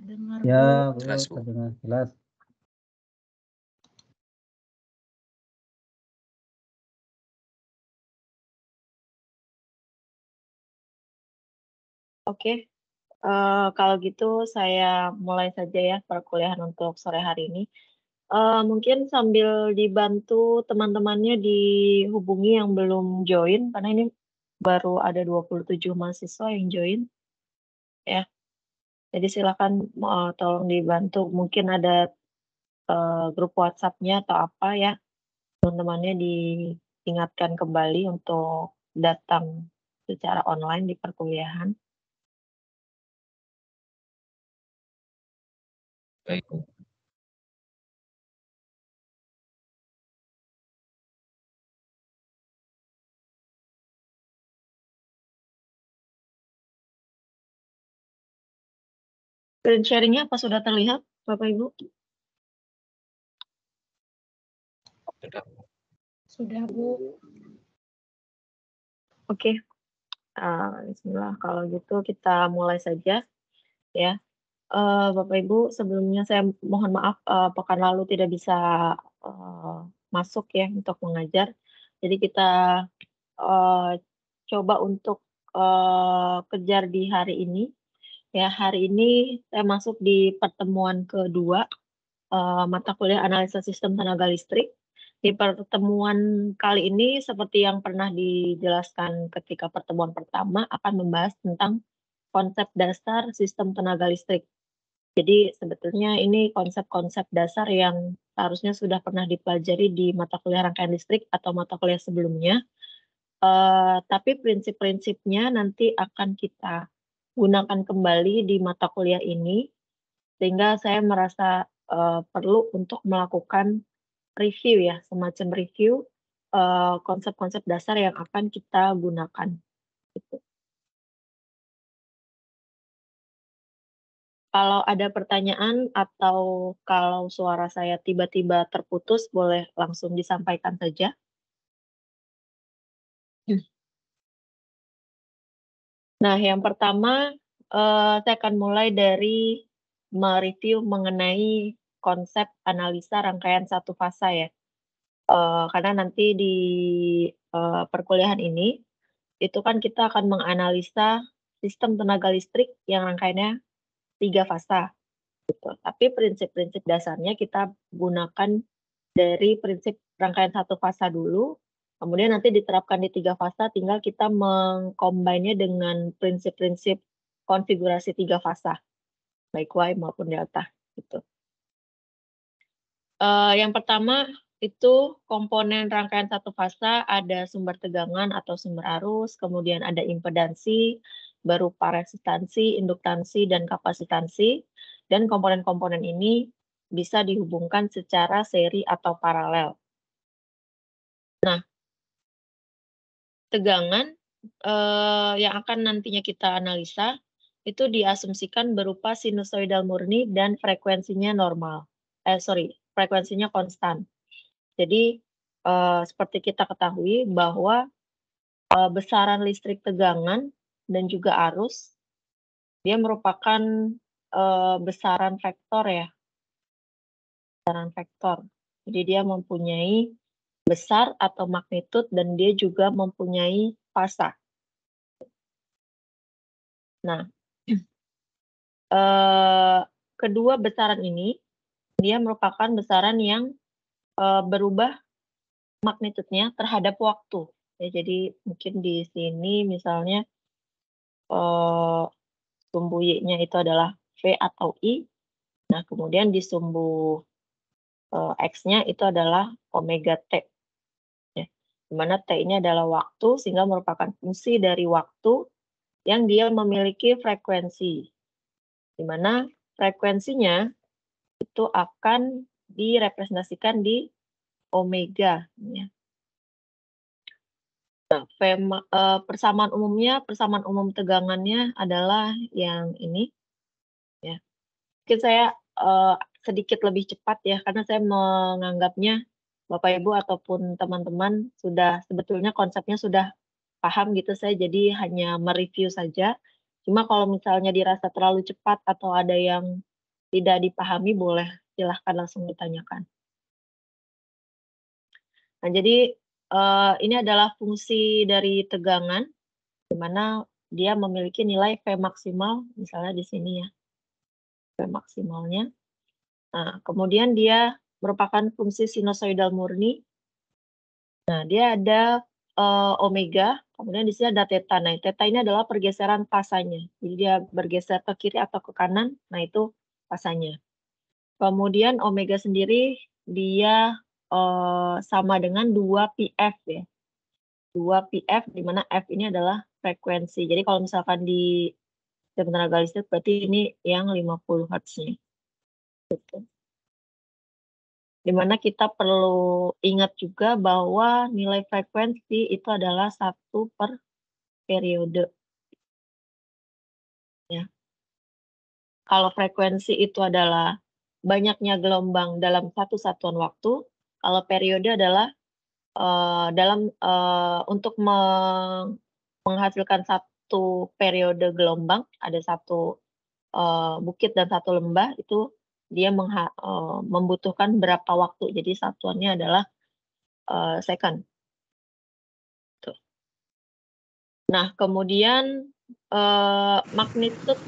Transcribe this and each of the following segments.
Terdengar, Ya, Bu. Bu, Jelas, Bu. terdengar jelas. Oke, kalau gitu saya mulai saja ya perkuliahan untuk sore hari ini. Mungkin sambil dibantu teman-temannya dihubungi yang belum join, karena ini baru ada 27 mahasiswa yang join, ya. Jadi silakan, tolong dibantu, mungkin ada, grup WhatsApp-nya atau apa ya, teman-temannya diingatkan kembali untuk datang secara online di perkuliahan. Baik, Bu. Screen sharing-nya apa sudah terlihat, Bapak Ibu? Sudah. Sudah, Bu. Oke, bismillah, kalau gitu kita mulai saja, ya. Bapak Ibu, sebelumnya saya mohon maaf, pekan lalu tidak bisa, masuk ya untuk mengajar. Jadi kita, eee, coba untuk, kejar di hari ini, ya. Hari ini saya masuk di pertemuan kedua, mata kuliah analisa sistem tenaga listrik. Di pertemuan kali ini seperti yang pernah dijelaskan ketika pertemuan pertama akan membahas tentang konsep dasar sistem tenaga listrik. Jadi sebetulnya ini konsep-konsep dasar yang seharusnya sudah pernah dipelajari di mata kuliah rangkaian listrik atau mata kuliah sebelumnya, tapi prinsip-prinsipnya nanti akan kita gunakan kembali di mata kuliah ini, sehingga saya merasa, perlu untuk melakukan review ya, semacam review, konsep-konsep dasar yang akan kita gunakan, gitu. Kalau ada pertanyaan atau kalau suara saya tiba-tiba terputus, boleh langsung disampaikan saja. Nah, yang pertama, saya akan mulai dari mereview mengenai konsep analisa rangkaian satu fasa ya. Karena nanti di, perkuliahan ini, itu kan kita akan menganalisa sistem tenaga listrik yang rangkaiannya 3 fasa. Tapi prinsip-prinsip dasarnya kita gunakan dari prinsip rangkaian satu fasa dulu, kemudian nanti diterapkan di 3 fasa, tinggal kita meng-combine-nya dengan prinsip-prinsip konfigurasi 3 fasa, baik Y maupun delta, gitu. Yang pertama itu komponen rangkaian satu fasa ada sumber tegangan atau sumber arus, kemudian ada impedansi berupa resistansi, induktansi, dan kapasitansi, dan komponen-komponen ini bisa dihubungkan secara seri atau paralel. Nah, tegangan, yang akan nantinya kita analisa, itu diasumsikan berupa sinusoidal murni dan frekuensinya normal. Frekuensinya konstan. Jadi, seperti kita ketahui bahwa, besaran listrik tegangan dan juga arus, dia merupakan, besaran vektor ya, besaran vektor. Jadi dia mempunyai besar atau magnitud dan dia juga mempunyai fasa. Nah, kedua besaran ini, dia merupakan besaran yang, berubah magnitudnya terhadap waktu. Ya, jadi mungkin di sini misalnya, sumbu Y-nya itu adalah V atau I. Nah, kemudian di sumbu, X-nya itu adalah omega T, ya. Di mana T ini adalah waktu, sehingga merupakan fungsi dari waktu yang dia memiliki frekuensi, di mana frekuensinya itu akan direpresentasikan di omega, ya. Nah, persamaan umum tegangannya adalah yang ini, ya. Mungkin saya, sedikit lebih cepat ya, karena saya menganggapnya Bapak Ibu ataupun teman-teman sudah sebetulnya konsepnya sudah paham gitu, saya jadi hanya mereview saja. Cuma kalau misalnya dirasa terlalu cepat atau ada yang tidak dipahami boleh silahkan langsung ditanyakan. Nah jadi, ini adalah fungsi dari tegangan, di mana dia memiliki nilai V maksimal, misalnya di sini ya, V maksimalnya. Nah, kemudian dia merupakan fungsi sinusoidal murni. Nah, dia ada, omega, kemudian di sini ada theta. Nah, theta ini adalah pergeseran fasanya. Jadi dia bergeser ke kiri atau ke kanan, nah itu fasanya. Kemudian omega sendiri dia, sama dengan 2πf ya, 2πf di mana F ini adalah frekuensi. Jadi kalau misalkan di tenaga listrik berarti ini yang 50 hertz-nya, gitu. Di mana kita perlu ingat juga bahwa nilai frekuensi itu adalah 1 per periode, ya. Kalau frekuensi itu adalah banyaknya gelombang dalam satu satuan waktu, kalau periode adalah, untuk menghasilkan satu periode gelombang, ada satu, bukit dan satu lembah, itu dia membutuhkan berapa waktu. Jadi satuannya adalah, second, tuh. Nah kemudian, magnitude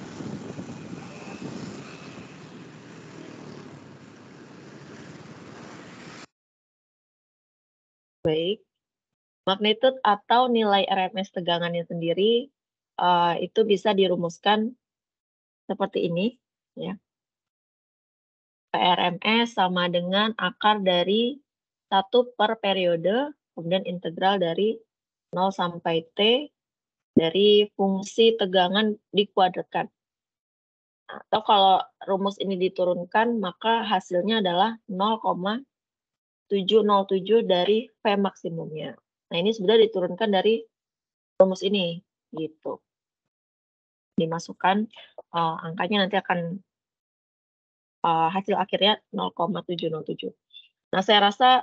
baik, magnitude atau nilai RMS tegangannya sendiri, itu bisa dirumuskan seperti ini, ya. PRMS sama dengan akar dari 1 per periode, kemudian integral dari 0 sampai T dari fungsi tegangan dikuadratkan. Atau kalau rumus ini diturunkan, maka hasilnya adalah 0,707 dari V maksimumnya. Nah, ini sebenarnya diturunkan dari rumus ini, gitu. Dimasukkan, angkanya nanti akan, hasil akhirnya 0,707. Nah, saya rasa,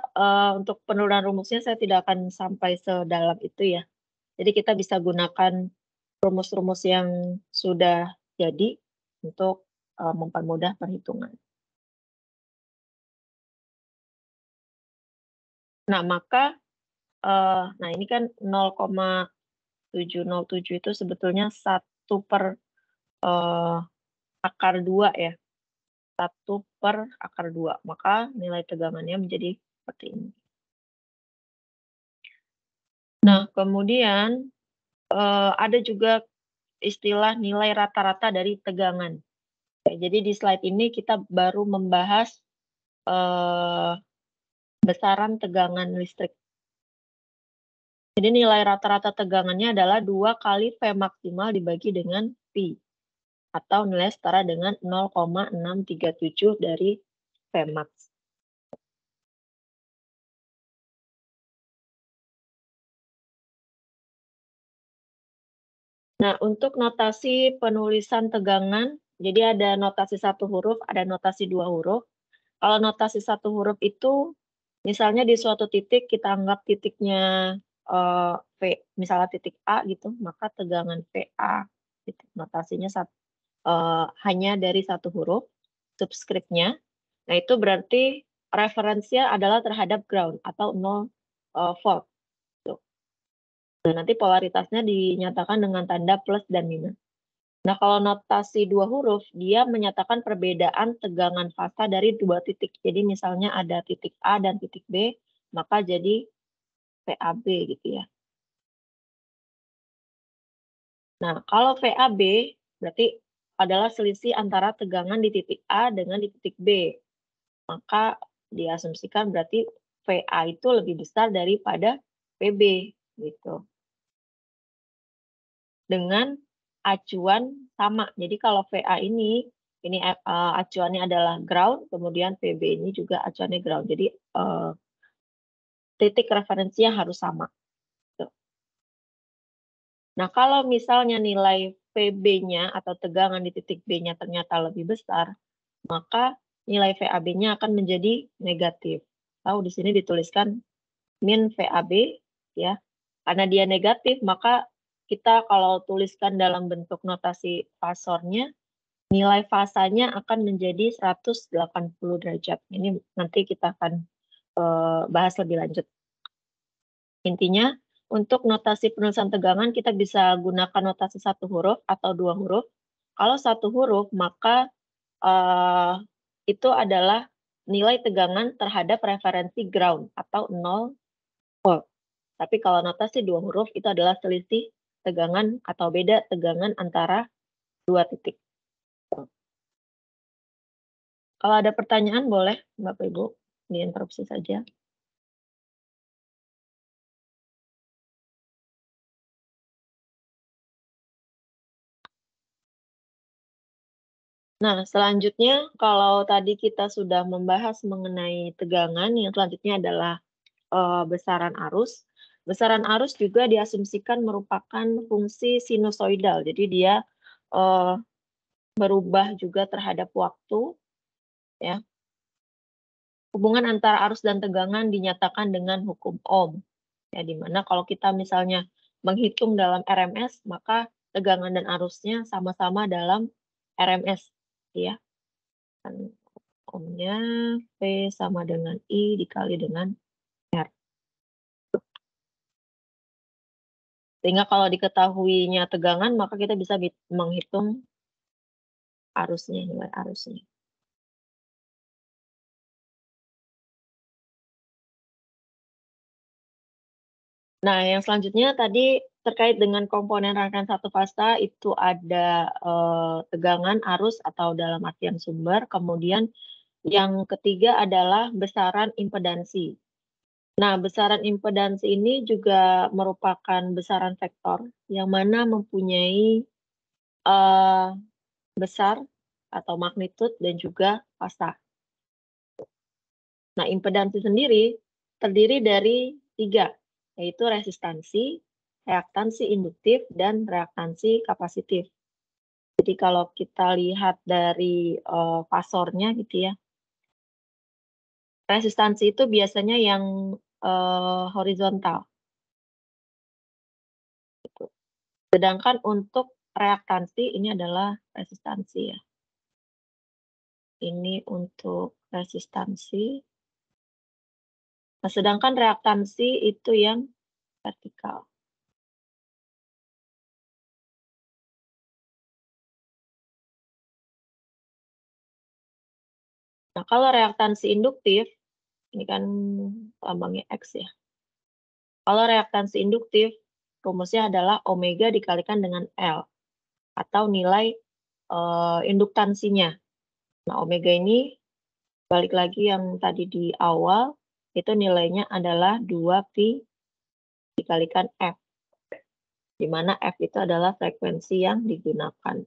untuk penurunan rumusnya saya tidak akan sampai sedalam itu ya. Jadi kita bisa gunakan rumus-rumus yang sudah jadi untuk, mempermudah perhitungan. Nah, maka, nah ini kan 0,707 itu sebetulnya 1 per, eee, akar 2 ya, 1 per akar 2, maka nilai tegangannya menjadi seperti ini. Nah, kemudian, ada juga istilah nilai rata-rata dari tegangan. Ya, jadi di slide ini kita baru membahas, eee, besaran tegangan listrik. Jadi nilai rata-rata tegangannya adalah 2 kali V maksimal dibagi dengan Pi, atau nilai setara dengan 0,637 dari Vmax. Nah, untuk notasi penulisan tegangan, jadi ada notasi 1 huruf, ada notasi 2 huruf. Kalau notasi 1 huruf itu, misalnya di suatu titik kita anggap titiknya, V, misalnya titik A gitu, maka tegangan VA gitu, notasinya hanya dari 1 huruf, subskripnya. Nah, itu berarti referensinya adalah terhadap ground atau 0, volt, tuh. Nah, nanti polaritasnya dinyatakan dengan tanda plus dan minus. Nah, kalau notasi 2 huruf, dia menyatakan perbedaan tegangan fasa dari 2 titik. Jadi misalnya ada titik A dan titik B, maka jadi VAB gitu ya. Nah, kalau VAB berarti adalah selisih antara tegangan di titik A dengan di titik B. Maka diasumsikan berarti VA itu lebih besar daripada VB gitu. Dengan acuan sama. Jadi kalau VA ini acuannya adalah ground, kemudian VB ini juga acuannya ground. Jadi, titik referensinya harus sama, gitu. Nah, kalau misalnya nilai VB-nya atau tegangan di titik B-nya ternyata lebih besar, maka nilai VAB-nya akan menjadi negatif. Atau di sini dituliskan min VAB ya. Karena dia negatif, maka kita kalau tuliskan dalam bentuk notasi fasornya, nilai fasanya akan menjadi 180 derajat. Ini nanti kita akan, bahas lebih lanjut. Intinya, untuk notasi penulisan tegangan kita bisa gunakan notasi 1 huruf atau 2 huruf. Kalau 1 huruf, maka, itu adalah nilai tegangan terhadap referensi ground atau 0 volt. Tapi kalau notasi 2 huruf itu adalah selisih tegangan atau beda tegangan antara 2 titik. Kalau ada pertanyaan boleh Bapak Ibu diinterupsi saja. Nah, selanjutnya kalau tadi kita sudah membahas mengenai tegangan, yang selanjutnya adalah, besaran arus. Besaran arus juga diasumsikan merupakan fungsi sinusoidal, jadi dia, eee, berubah juga terhadap waktu, ya. Hubungan antara arus dan tegangan dinyatakan dengan hukum Ohm, ya, di mana kalau kita misalnya menghitung dalam RMS, maka tegangan dan arusnya sama-sama dalam RMS, ya. Kan Ohmnya V sama dengan I dikali dengan R. Sehingga kalau diketahuinya tegangan, maka kita bisa menghitung arusnya, nilai arusnya. Nah, yang selanjutnya tadi terkait dengan komponen rangkaian satu fasa itu ada, tegangan, arus atau dalam artian sumber, kemudian yang ketiga adalah besaran impedansi. Nah, besaran impedansi ini juga merupakan besaran vektor yang mana mempunyai, eee, besar atau magnitud dan juga fasa. Nah, impedansi sendiri terdiri dari 3, yaitu resistansi, reaktansi induktif, dan reaktansi kapasitif. Jadi kalau kita lihat dari, fasornya gitu ya, resistansi itu biasanya yang, horizontal gitu. Sedangkan untuk reaktansi ini adalah resistansi ya. Ini untuk resistansi. Nah, sedangkan reaktansi itu yang vertikal. Nah, kalau reaktansi induktif, ini kan lambangnya X ya. Kalau reaktansi induktif, rumusnya adalah omega dikalikan dengan L atau nilai, induktansinya. Nah, omega ini balik lagi yang tadi di awal, itu nilainya adalah 2pi dikalikan F, di mana F itu adalah frekuensi yang digunakan.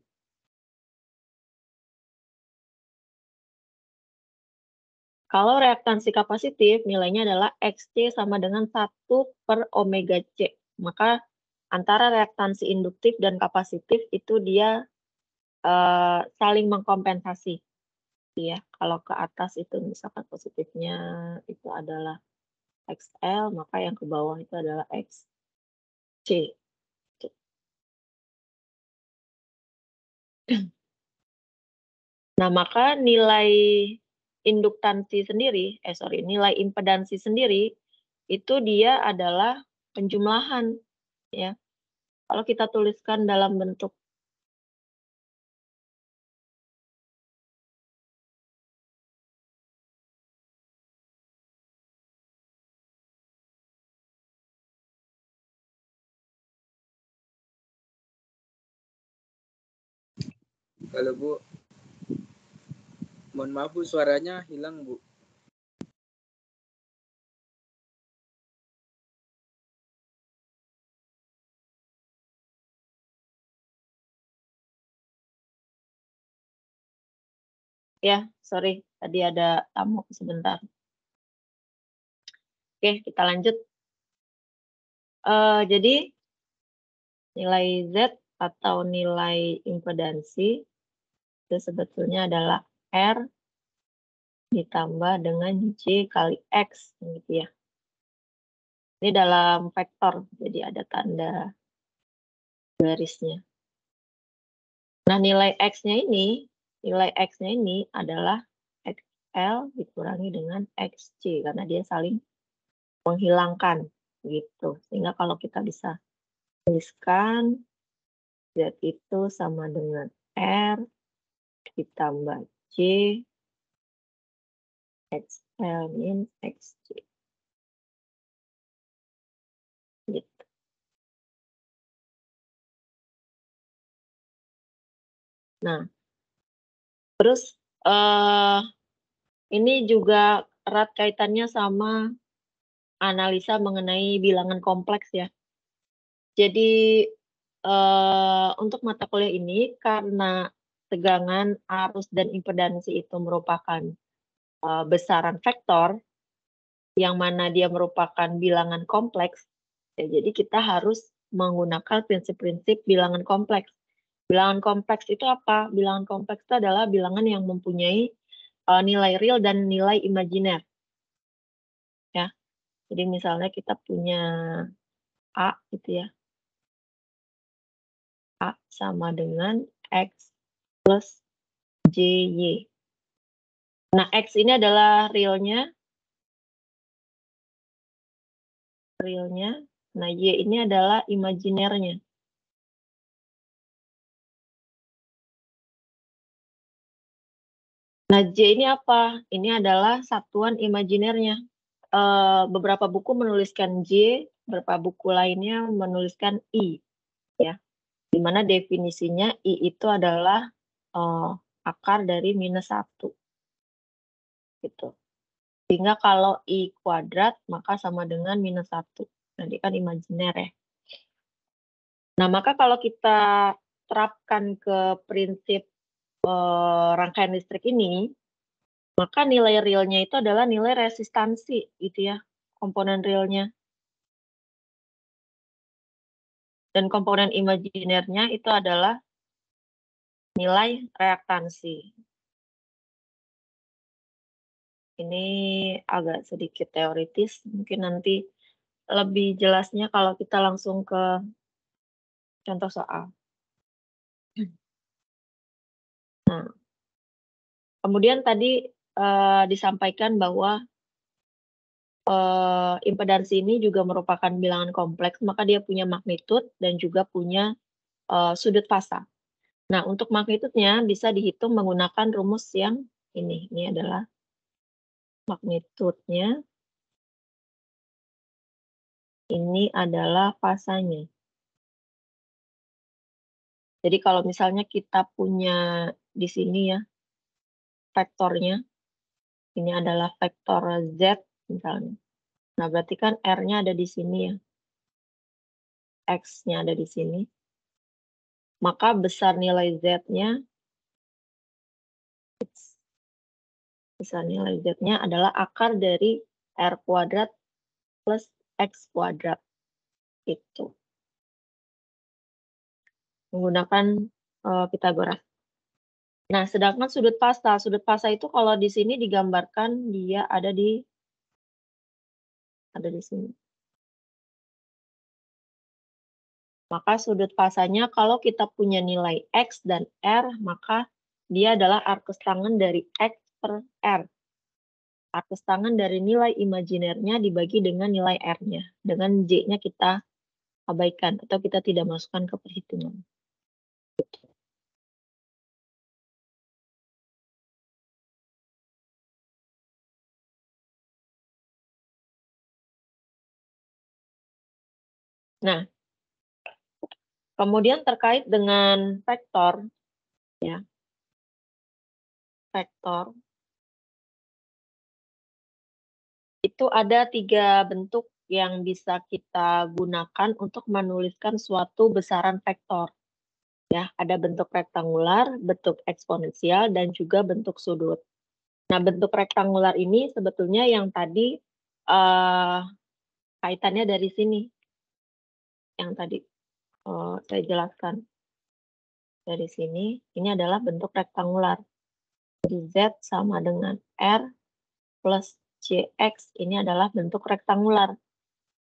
Kalau reaktansi kapasitif, nilainya adalah Xc sama dengan 1/omega C. Maka antara reaktansi induktif dan kapasitif itu dia, saling mengkompensasi, ya. Kalau ke atas itu misalkan positifnya itu adalah XL, maka yang ke bawah itu adalah XC. Nah, maka nilai induktansi sendiri nilai impedansi sendiri, itu dia adalah penjumlahan, ya. Kalau kita tuliskan dalam bentuk Halo Bu, mohon maaf Bu, suaranya hilang Bu. ya, sorry, tadi ada tamu sebentar. Oke, kita lanjut. Jadi nilai Z atau nilai impedansi itu sebetulnya adalah R ditambah dengan J kali X, gitu ya. Ini dalam vektor, jadi ada tanda garisnya. Nah, nilai X-nya ini nilai X-nya ini adalah XL dikurangi dengan XC karena dia saling menghilangkan gitu. Sehingga kalau kita bisa tuliskan Z itu sama dengan R ditambah C XL min XC. Gitu. Nah, terus ini juga erat kaitannya sama analisa mengenai bilangan kompleks ya. Jadi, untuk mata kuliah ini karena tegangan, arus, dan impedansi itu merupakan, besaran vektor, yang mana dia merupakan bilangan kompleks, ya jadi kita harus menggunakan prinsip-prinsip bilangan kompleks. Bilangan kompleks itu apa? Bilangan kompleks itu adalah bilangan yang mempunyai, nilai real dan nilai imajiner. Ya, jadi misalnya kita punya A gitu ya, A sama dengan X plus JY. Nah, X ini adalah realnya. Nah, Y ini adalah imajinernya. Nah, J ini apa? Ini adalah satuan imajinernya. Beberapa buku menuliskan J, beberapa buku lainnya menuliskan I, ya. Di mana definisinya I itu adalah, akar dari -1, gitu. Sehingga kalau I kuadrat, maka sama dengan -1. Nanti kan imajiner ya. Nah, maka kalau kita terapkan ke prinsip, rangkaian listrik ini, maka nilai realnya itu adalah nilai resistansi gitu ya, komponen realnya. Dan komponen imajinernya itu adalah nilai reaktansi. Ini agak sedikit teoritis, mungkin nanti lebih jelasnya kalau kita langsung ke contoh soal. Nah, kemudian tadi, disampaikan bahwa, impedansi ini juga merupakan bilangan kompleks, maka dia punya magnitud dan juga punya, sudut fasa. Nah, untuk magnitudnya bisa dihitung menggunakan rumus yang ini adalah magnitudnya, ini adalah fasanya. Jadi kalau misalnya kita punya di sini ya, vektornya, ini adalah vektor Z misalnya. Nah, berarti kan R-nya ada di sini ya, X-nya ada di sini. Maka besar nilai Z-nya, besar nilai Z-nya adalah akar dari R kuadrat plus X kuadrat. Itu. Menggunakan, Pythagoras. Nah, sedangkan sudut fasa itu kalau di sini digambarkan dia ada di sini. Maka sudut fasanya kalau kita punya nilai X dan R, maka dia adalah arcus tangen dari X per R. Arcus tangen dari nilai imajinernya dibagi dengan nilai R-nya. Dengan J-nya kita abaikan atau kita tidak masukkan ke perhitungan. Nah, kemudian terkait dengan vektor, ya, vektor itu ada 3 bentuk yang bisa kita gunakan untuk menuliskan suatu besaran vektor. Ya, ada bentuk rektangular, bentuk eksponensial, dan juga bentuk sudut. Nah, bentuk rektangular ini sebetulnya yang tadi kaitannya dari sini, yang tadi saya jelaskan. Dari sini, ini adalah bentuk rektangular. Jadi Z sama dengan R plus CX, ini adalah bentuk rektangular.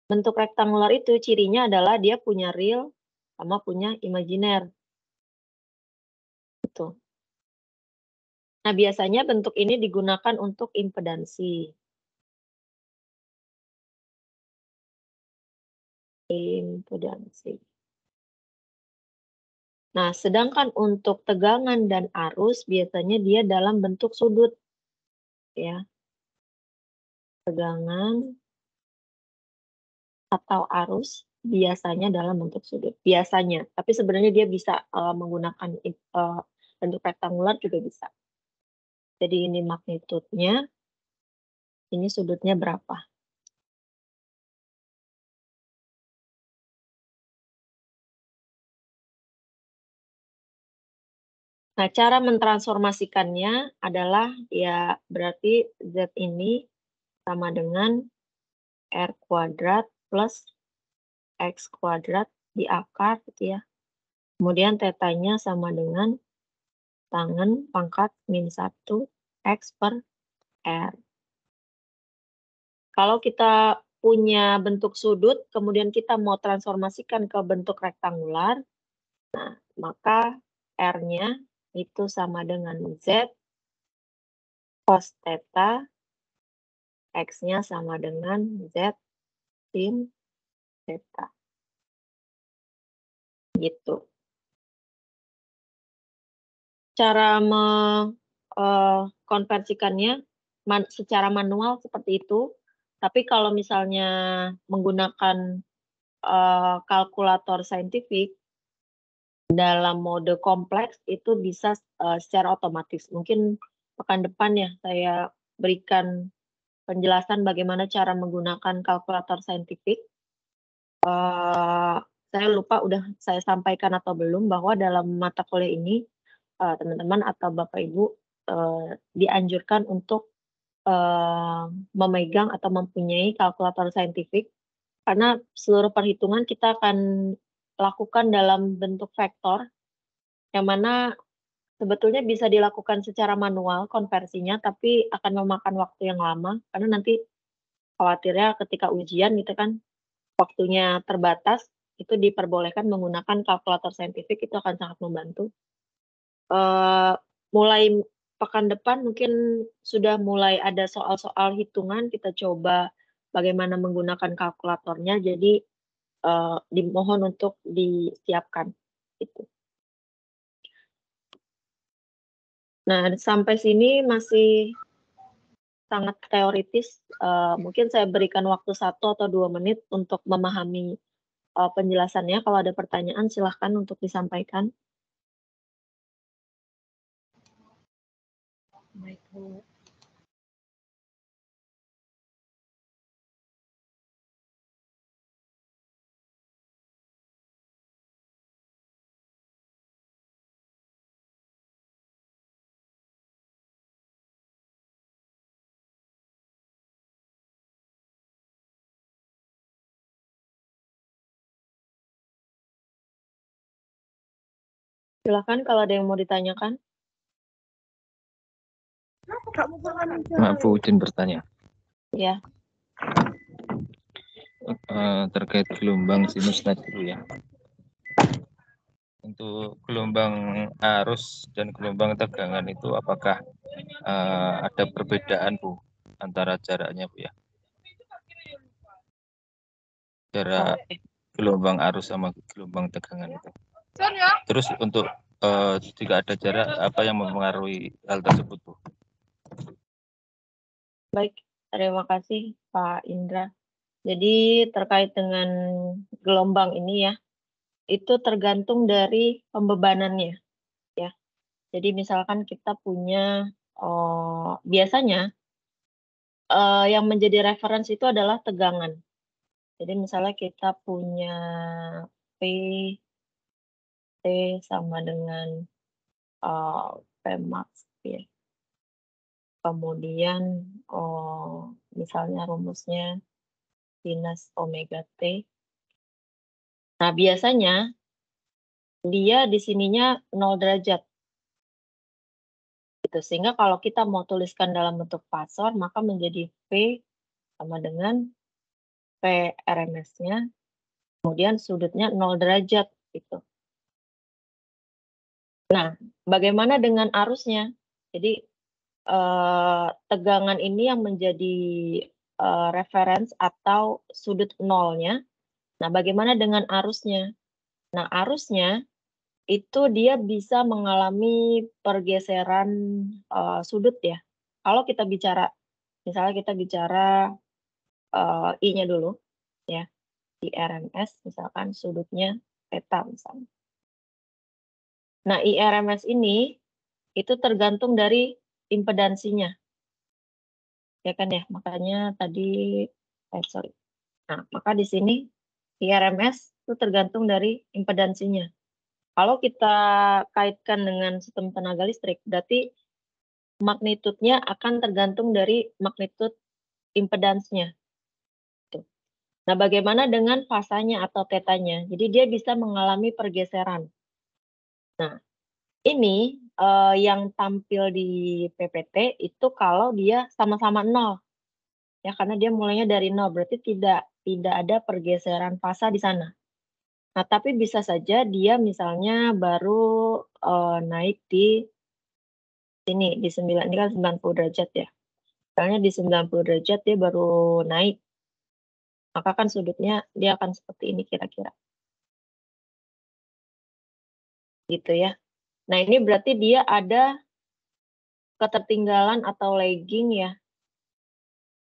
Bentuk rektangular itu cirinya adalah dia punya real sama punya imajiner. Gitu. Nah, biasanya bentuk ini digunakan untuk impedansi. Impedansi. Nah, sedangkan untuk tegangan dan arus biasanya dia dalam bentuk sudut, ya. Tegangan atau arus biasanya dalam bentuk sudut, biasanya. Tapi sebenarnya dia bisa, menggunakan bentuk rektangular juga bisa. Jadi ini magnitudenya, ini sudutnya berapa. Nah, cara mentransformasikannya adalah ya berarti Z ini sama dengan R kuadrat plus X kuadrat diakar gitu ya. Kemudian tetanya sama dengan tangen pangkat min 1 X per R. Kalau kita punya bentuk sudut, kemudian kita mau transformasikan ke bentuk rektangular, nah maka R-nya itu sama dengan Z cos theta, X-nya sama dengan Z sin theta. Gitu. Cara konversikannya secara manual seperti itu, tapi kalau misalnya menggunakan, kalkulator saintifik dalam mode kompleks itu bisa, secara otomatis. Mungkin pekan depan ya saya berikan penjelasan bagaimana cara menggunakan kalkulator saintifik. Saya lupa udah saya sampaikan atau belum bahwa dalam mata kuliah ini, teman-teman atau Bapak Ibu, dianjurkan untuk, memegang atau mempunyai kalkulator saintifik, karena seluruh perhitungan kita akan lakukan dalam bentuk vektor, yang mana sebetulnya bisa dilakukan secara manual konversinya, tapi akan memakan waktu yang lama, karena nanti khawatirnya ketika ujian gitu kan, waktunya terbatas, itu diperbolehkan menggunakan kalkulator saintifik, itu akan sangat membantu. Mulai pekan depan mungkin sudah mulai ada soal-soal hitungan, kita coba bagaimana menggunakan kalkulatornya, jadi, dimohon untuk disiapkan, gitu. Nah, sampai sini masih sangat teoritis, mungkin saya berikan waktu 1 atau 2 menit untuk memahami, penjelasannya. Kalau ada pertanyaan silahkan untuk disampaikan. Baik, Bu. Silakan kalau ada yang mau ditanyakan. Maaf, Bu, izin bertanya. Ya. Terkait gelombang sinus tadi dulu ya. Untuk gelombang arus dan gelombang tegangan itu apakah ada perbedaan, Bu, antara jaraknya, Bu ya? Jarak gelombang arus sama gelombang tegangan itu. Terus untuk jika ada jarak, apa yang mempengaruhi hal tersebut, Bu? Baik, terima kasih Pak Indra. Jadi terkait dengan gelombang ini ya, itu tergantung dari pembebanannya ya. Jadi misalkan kita punya, biasanya, yang menjadi referensi itu adalah tegangan. Jadi misalnya kita punya P, T sama dengan, Pmax ya. Kemudian, misalnya rumusnya sinus omega T. Nah, biasanya dia di sininya 0 derajat. Gitu, sehingga kalau kita mau tuliskan dalam bentuk fasor, maka menjadi V sama dengan P RMS-nya, kemudian sudutnya 0 derajat, gitu. Nah, bagaimana dengan arusnya? Jadi tegangan ini yang menjadi reference atau sudut nolnya. Nah, bagaimana dengan arusnya? Nah, arusnya itu dia bisa mengalami pergeseran sudut ya. Kalau kita bicara, misalnya kita bicara I-nya dulu ya, di RMS misalkan sudutnya theta misalnya. Nah, IRMS ini itu tergantung dari impedansinya. Ya kan ya, makanya tadi sorry. Nah, maka di sini IRMS itu tergantung dari impedansinya. Kalau kita kaitkan dengan sistem tenaga listrik, berarti magnitudenya akan tergantung dari magnitud impedansnya. Nah, bagaimana dengan fasanya atau tetanya? Jadi dia bisa mengalami pergeseran. Nah, ini yang tampil di PPT itu kalau dia sama-sama 0. Ya, karena dia mulainya dari 0, berarti tidak ada pergeseran fasa di sana. Nah, tapi bisa saja dia misalnya baru naik di sini, di 9, ini kan 90 derajat ya. Misalnya di 90 derajat dia baru naik, maka kan sudutnya dia akan seperti ini kira-kira. Gitu ya. Nah, ini berarti dia ada ketertinggalan atau lagging ya,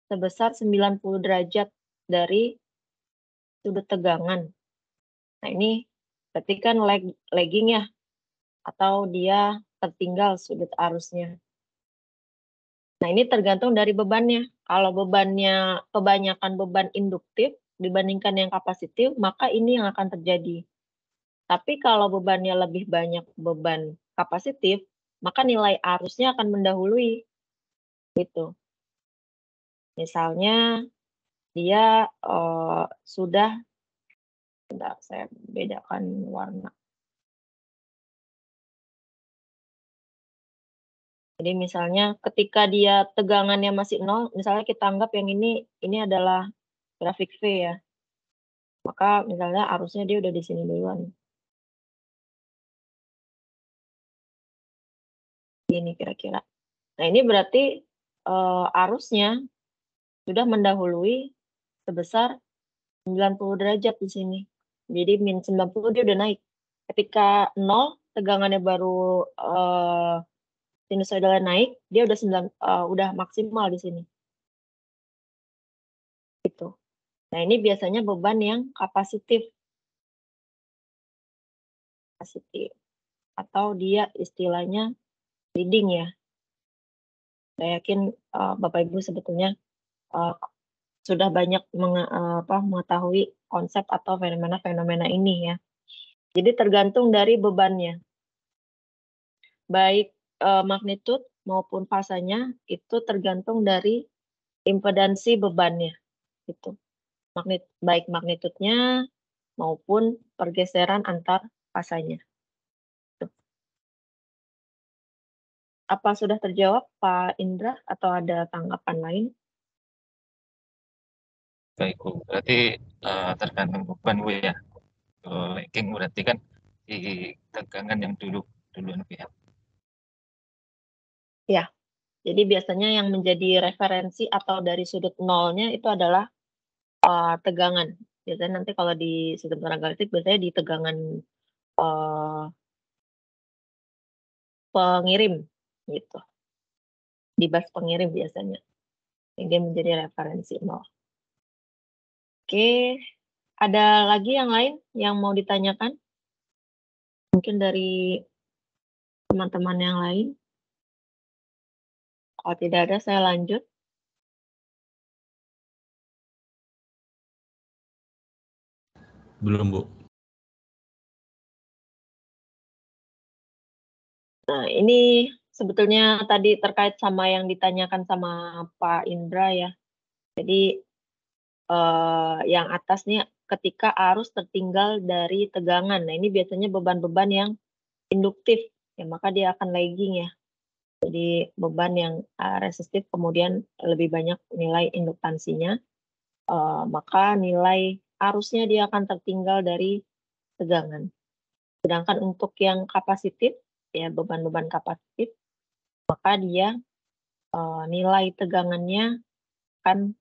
sebesar 90 derajat dari sudut tegangan. Nah, ini berarti kan lagging ya, atau dia tertinggal sudut arusnya. Nah, ini tergantung dari bebannya. Kalau bebannya kebanyakan beban induktif dibandingkan yang kapasitif, maka ini yang akan terjadi. Tapi kalau bebannya lebih banyak beban kapasitif, maka nilai arusnya akan mendahului. Gitu. Misalnya dia sudah, bentar saya bedakan warna. Jadi misalnya ketika dia tegangannya masih 0, misalnya kita anggap yang ini adalah grafik V ya. Maka misalnya arusnya dia udah di sini duluan. Ini kira-kira. Nah, ini berarti arusnya sudah mendahului sebesar 90 derajat di sini. Jadi min 90 dia udah naik. Ketika 0 tegangannya baru sinusoidalnya naik, dia udah maksimal di sini. Gitu. Nah, ini biasanya beban yang kapasitif. Atau dia istilahnya leading ya. Saya yakin Bapak Ibu sebetulnya sudah banyak mengetahui konsep atau fenomena-fenomena ini ya. Jadi tergantung dari bebannya. Baik magnitud maupun fasanya itu tergantung dari impedansi bebannya. Gitu. Baik magnitudnya maupun pergeseran antar fasanya. Apa sudah terjawab Pak Indra atau ada tanggapan lain? Baik Bu, berarti tergantung beban Bu ya. Lagging berarti kan di tegangan yang duluan Bu ya. Ya, jadi biasanya yang menjadi referensi atau dari sudut nolnya itu adalah tegangan. Biasanya nanti kalau di sistem tenaga listrik biasanya di tegangan pengirim gitu. Di bus pengirim biasanya. Yang dia menjadi referensi nol. Oke, ada lagi yang lain yang mau ditanyakan? Mungkin dari teman-teman yang lain. Kalau tidak ada, saya lanjut. Belum, Bu. Nah, ini sebetulnya tadi terkait sama yang ditanyakan sama Pak Indra ya. Jadi yang atas nih ketika arus tertinggal dari tegangan. Nah, ini biasanya beban-beban yang induktif, ya maka dia akan lagging ya. Jadi beban yang resistif kemudian lebih banyak nilai induktansinya, maka nilai arusnya dia akan tertinggal dari tegangan. Sedangkan untuk yang kapasitif, ya beban-beban kapasitif, maka dia nilai tegangannya kan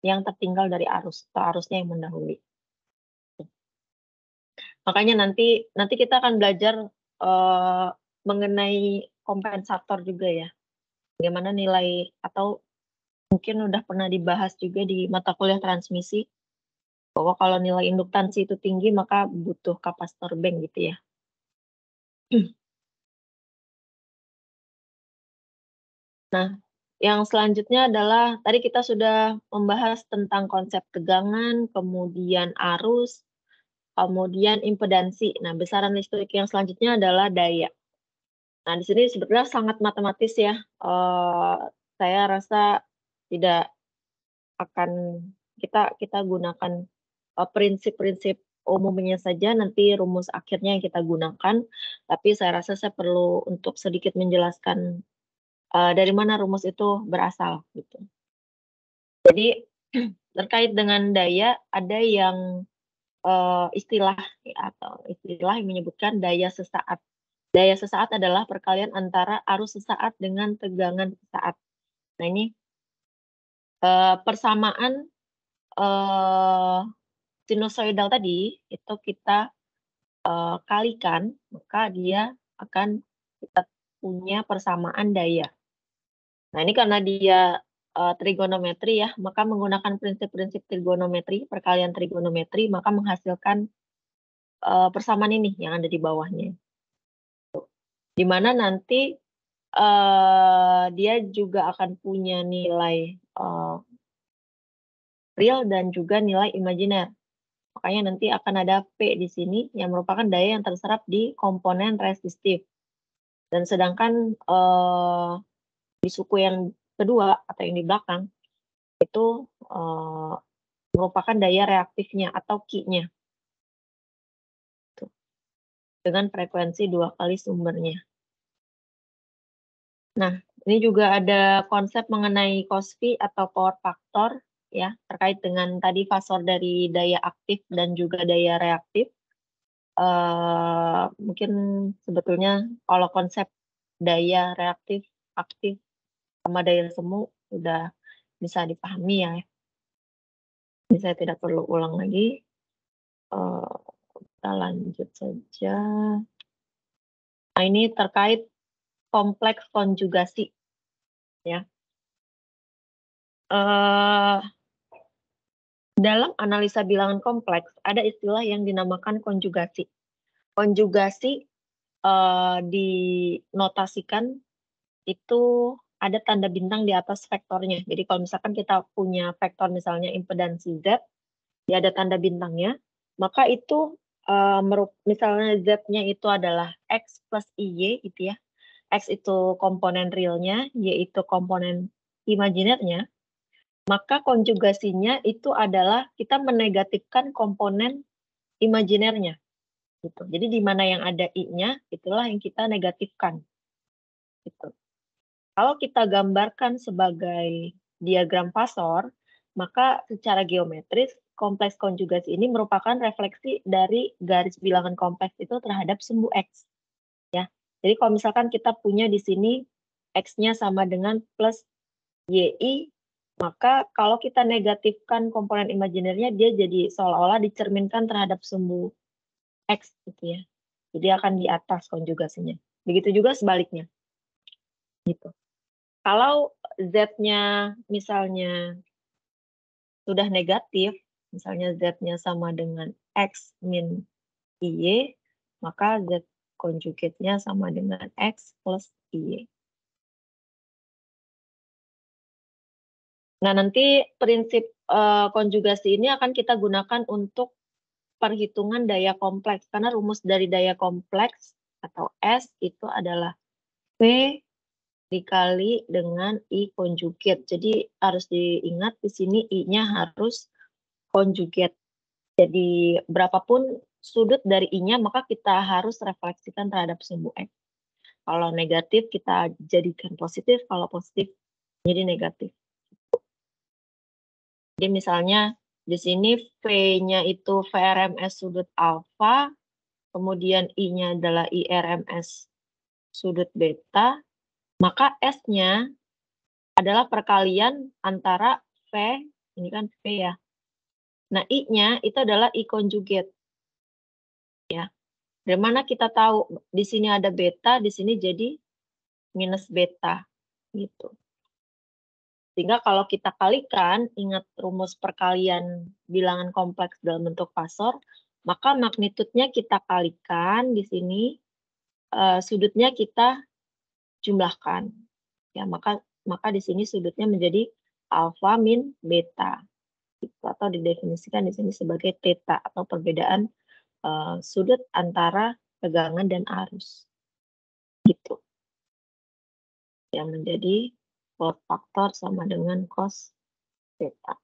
yang tertinggal dari arus atau arusnya yang mendahului. Makanya nanti kita akan belajar mengenai kompensator juga ya. Bagaimana nilai atau mungkin udah pernah dibahas juga di mata kuliah transmisi bahwa kalau nilai induktansi itu tinggi maka butuh kapasitor bank gitu ya. Nah, yang selanjutnya adalah tadi kita sudah membahas tentang konsep tegangan, kemudian arus, kemudian impedansi. Nah, besaran listrik yang selanjutnya adalah daya. Nah, di sini sebetulnya sangat matematis ya. Saya rasa tidak akan kita gunakan prinsip-prinsip umumnya saja, nanti rumus akhirnya yang kita gunakan. Tapi saya rasa saya perlu untuk sedikit menjelaskan dari mana rumus itu berasal gitu. Jadi terkait dengan daya ada yang istilah atau istilah yang menyebutkan daya sesaat. Daya sesaat adalah perkalian antara arus sesaat dengan tegangan sesaat. Nah ini persamaan sinusoidal tadi itu kita kalikan, maka dia akan kita punya persamaan daya. Nah ini karena dia trigonometri ya, maka menggunakan prinsip-prinsip trigonometri, perkalian trigonometri, maka menghasilkan persamaan ini yang ada di bawahnya. Di mana nanti dia juga akan punya nilai real dan juga nilai imajiner. Makanya nanti akan ada P di sini yang merupakan daya yang terserap di komponen resistif. Dan sedangkan di suku yang kedua atau yang di belakang itu merupakan daya reaktifnya atau Q-nya. Dengan frekuensi 2 kali sumbernya. Nah, ini juga ada konsep mengenai COSV atau power factor ya, terkait dengan tadi fasor dari daya aktif dan juga daya reaktif. Mungkin sebetulnya kalau konsep daya reaktif, aktif, sama daya semu sudah bisa dipahami ya. Jadi saya tidak perlu ulang lagi. Kita lanjut saja. Nah, ini terkait kompleks konjugasi ya. Dalam analisa bilangan kompleks ada istilah yang dinamakan konjugasi. Konjugasi dinotasikan itu ada tanda bintang di atas vektornya. Jadi kalau misalkan kita punya vektor misalnya impedansi Z, dia ada tanda bintangnya, maka itu misalnya Z-nya itu adalah X plus IY gitu ya. X itu komponen realnya, Y itu komponen imajinernya, maka konjugasinya itu adalah kita menegatifkan komponen imajinernya. Gitu. Jadi di mana yang ada I-nya, itulah yang kita negatifkan. Gitu. Kalau kita gambarkan sebagai diagram fasor, maka secara geometris kompleks konjugasi ini merupakan refleksi dari garis bilangan kompleks itu terhadap sumbu X. Ya. Jadi kalau misalkan kita punya di sini X-nya sama dengan plus YI, maka kalau kita negatifkan komponen imajinernya, dia jadi seolah-olah dicerminkan terhadap sumbu X gitu ya. Jadi akan di atas konjugasinya. Begitu juga sebaliknya. Gitu. Kalau Z-nya misalnya sudah negatif, misalnya Z-nya sama dengan X min IY, maka Z konjugatnya sama dengan X plus IY. Nah, nanti prinsip konjugasi ini akan kita gunakan untuk perhitungan daya kompleks, karena rumus dari daya kompleks atau S itu adalah P dikali dengan I konjugat. Jadi harus diingat di sini I-nya harus konjugat. Jadi berapapun sudut dari I-nya, maka kita harus refleksikan terhadap sumbu X. Kalau negatif kita jadikan positif, kalau positif jadi negatif. Jadi misalnya di sini V-nya itu VRMS sudut alfa, kemudian I-nya adalah IRMS sudut beta, Maka S-nya adalah perkalian antara V, ini kan V ya. Nah, I-nya itu adalah I conjugate. Ya. Dari mana kita tahu di sini ada beta, di sini jadi minus beta gitu. Sehingga kalau kita kalikan, ingat rumus perkalian bilangan kompleks dalam bentuk fasor, maka magnitudnya kita kalikan di sini, sudutnya kita jumlahkan. Ya, maka di sini sudutnya menjadi alfa min beta. Gitu, atau didefinisikan di sini sebagai theta atau perbedaan sudut antara tegangan dan arus. Gitu. Yang menjadi load factor sama dengan cos theta.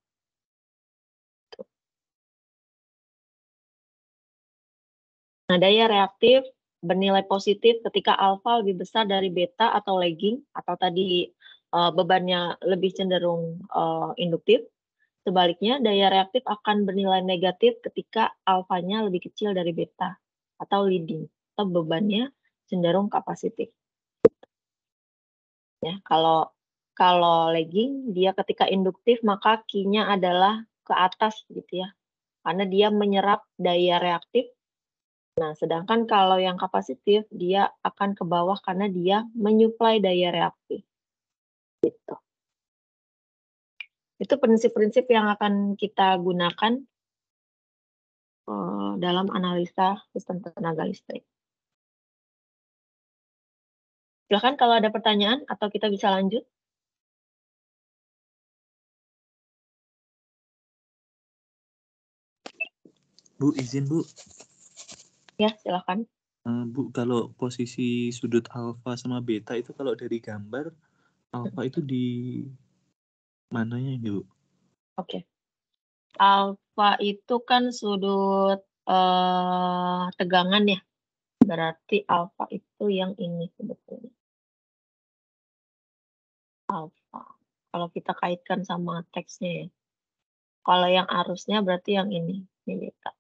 Nah, daya reaktif bernilai positif ketika alfa lebih besar dari beta atau lagging, atau tadi bebannya lebih cenderung induktif. Sebaliknya, daya reaktif akan bernilai negatif ketika alfanya lebih kecil dari beta atau leading, atau bebannya cenderung kapasitif. Ya, kalau lagging, dia ketika induktif maka Q-nya adalah ke atas gitu ya, karena dia menyerap daya reaktif. Nah, sedangkan kalau yang kapasitif, dia akan ke bawah karena dia menyuplai daya reaktif. Gitu. Itu prinsip-prinsip yang akan kita gunakan dalam analisa sistem tenaga listrik. Silakan kalau ada pertanyaan atau kita bisa lanjut. Bu, izin Bu. Ya, silakan. Bu, kalau posisi sudut alfa sama beta itu kalau dari gambar, alfa itu di mananya ini Bu? Oke. Alfa itu kan sudut tegangan ya. Berarti alfa itu yang ini sebetulnya. Alfa. Kalau kita kaitkan sama teksnya ya. Kalau yang arusnya berarti yang ini beta.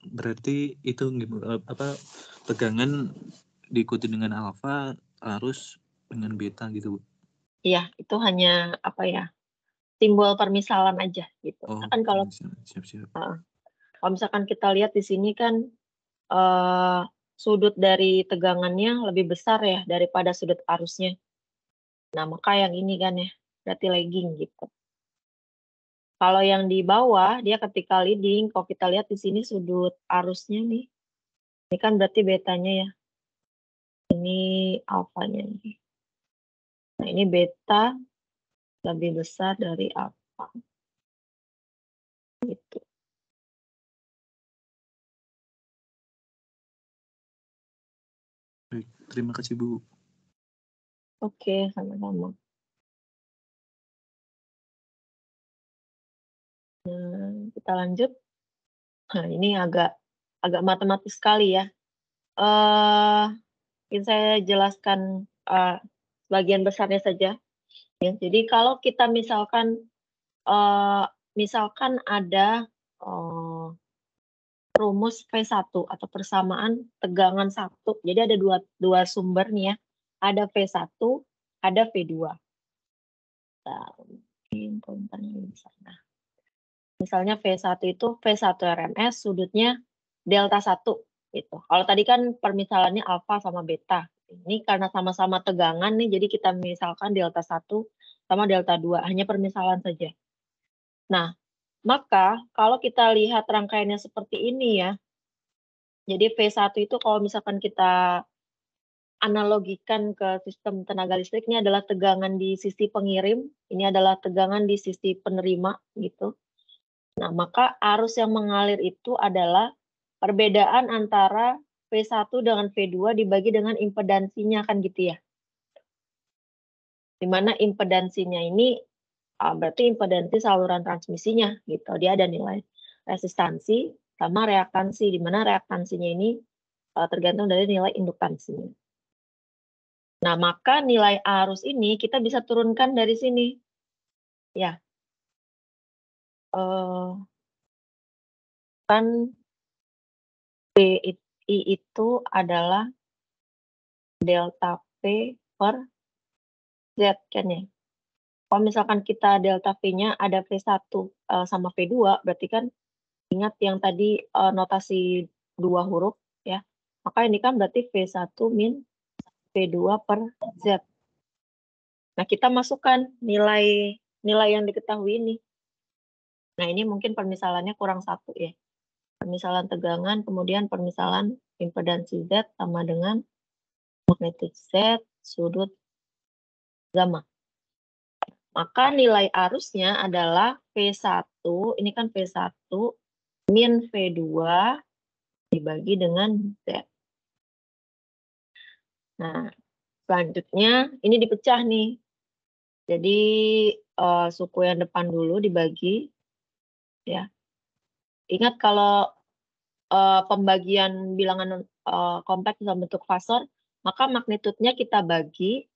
Berarti itu apa tegangan diikuti dengan alfa, arus dengan beta gitu Bu? Iya, itu hanya apa ya? Simbol permisalan aja gitu. Oh, Kan kalau siap-siap. Kalau misalkan kita lihat di sini kan sudut dari tegangannya lebih besar ya daripada sudut arusnya. Nah, maka yang ini kan ya, berarti lagging gitu. Kalau yang di bawah, dia ketika leading, kalau kita lihat di sini sudut arusnya nih, ini kan berarti betanya ya. Ini alfanya nih. Nah, ini beta lebih besar dari alfa. Gitu. Baik, terima kasih Bu. Oke, sama-sama. Nah, kita lanjut. Nah, ini agak matematis sekali ya. Mungkin saya jelaskan bagian besarnya saja. Ya, jadi kalau kita misalkan ada rumus V1 atau persamaan tegangan 1. Jadi ada dua sumber nih ya. Ada V1, ada V2. Nah, mungkin pointernya di sana. Misalnya V1 itu V1 RMS sudutnya delta 1 gitu. Kalau tadi kan permisalannya alfa sama beta. Ini karena sama-sama tegangan nih, jadi kita misalkan delta 1 sama delta 2, hanya permisalan saja. Nah, maka kalau kita lihat rangkaiannya seperti ini ya, jadi V1 itu kalau misalkan kita analogikan ke sistem tenaga listrik, ini adalah tegangan di sisi pengirim, ini adalah tegangan di sisi penerima gitu. Nah, maka arus yang mengalir itu adalah perbedaan antara V1 dengan V2 dibagi dengan impedansinya kan gitu ya. Di mana impedansinya ini berarti impedansi saluran transmisinya gitu. Dia ada nilai resistansi sama reaktansi, di mana reaktansinya ini tergantung dari nilai induktansinya. Nah, maka nilai arus ini kita bisa turunkan dari sini. Ya. Kan I itu adalah delta P per Z kan ya. Kalau misalkan kita delta V-nya ada V1 sama V2, berarti kan ingat yang tadi notasi 2 huruf ya. Maka ini kan berarti V1 min V2 per Z. Nah, kita masukkan nilai yang diketahui ini. Nah, ini mungkin permisalannya kurang satu ya. Permisalan tegangan, kemudian permisalan impedansi Z sama dengan magnitude Z sudut gamma. Maka nilai arusnya adalah V1, ini kan V1 min V2 dibagi dengan Z. Nah, selanjutnya ini dipecah nih. Jadi suku yang depan dulu dibagi ya. Ingat kalau pembagian bilangan kompleks dalam bentuk fasor, maka magnitudenya kita bagi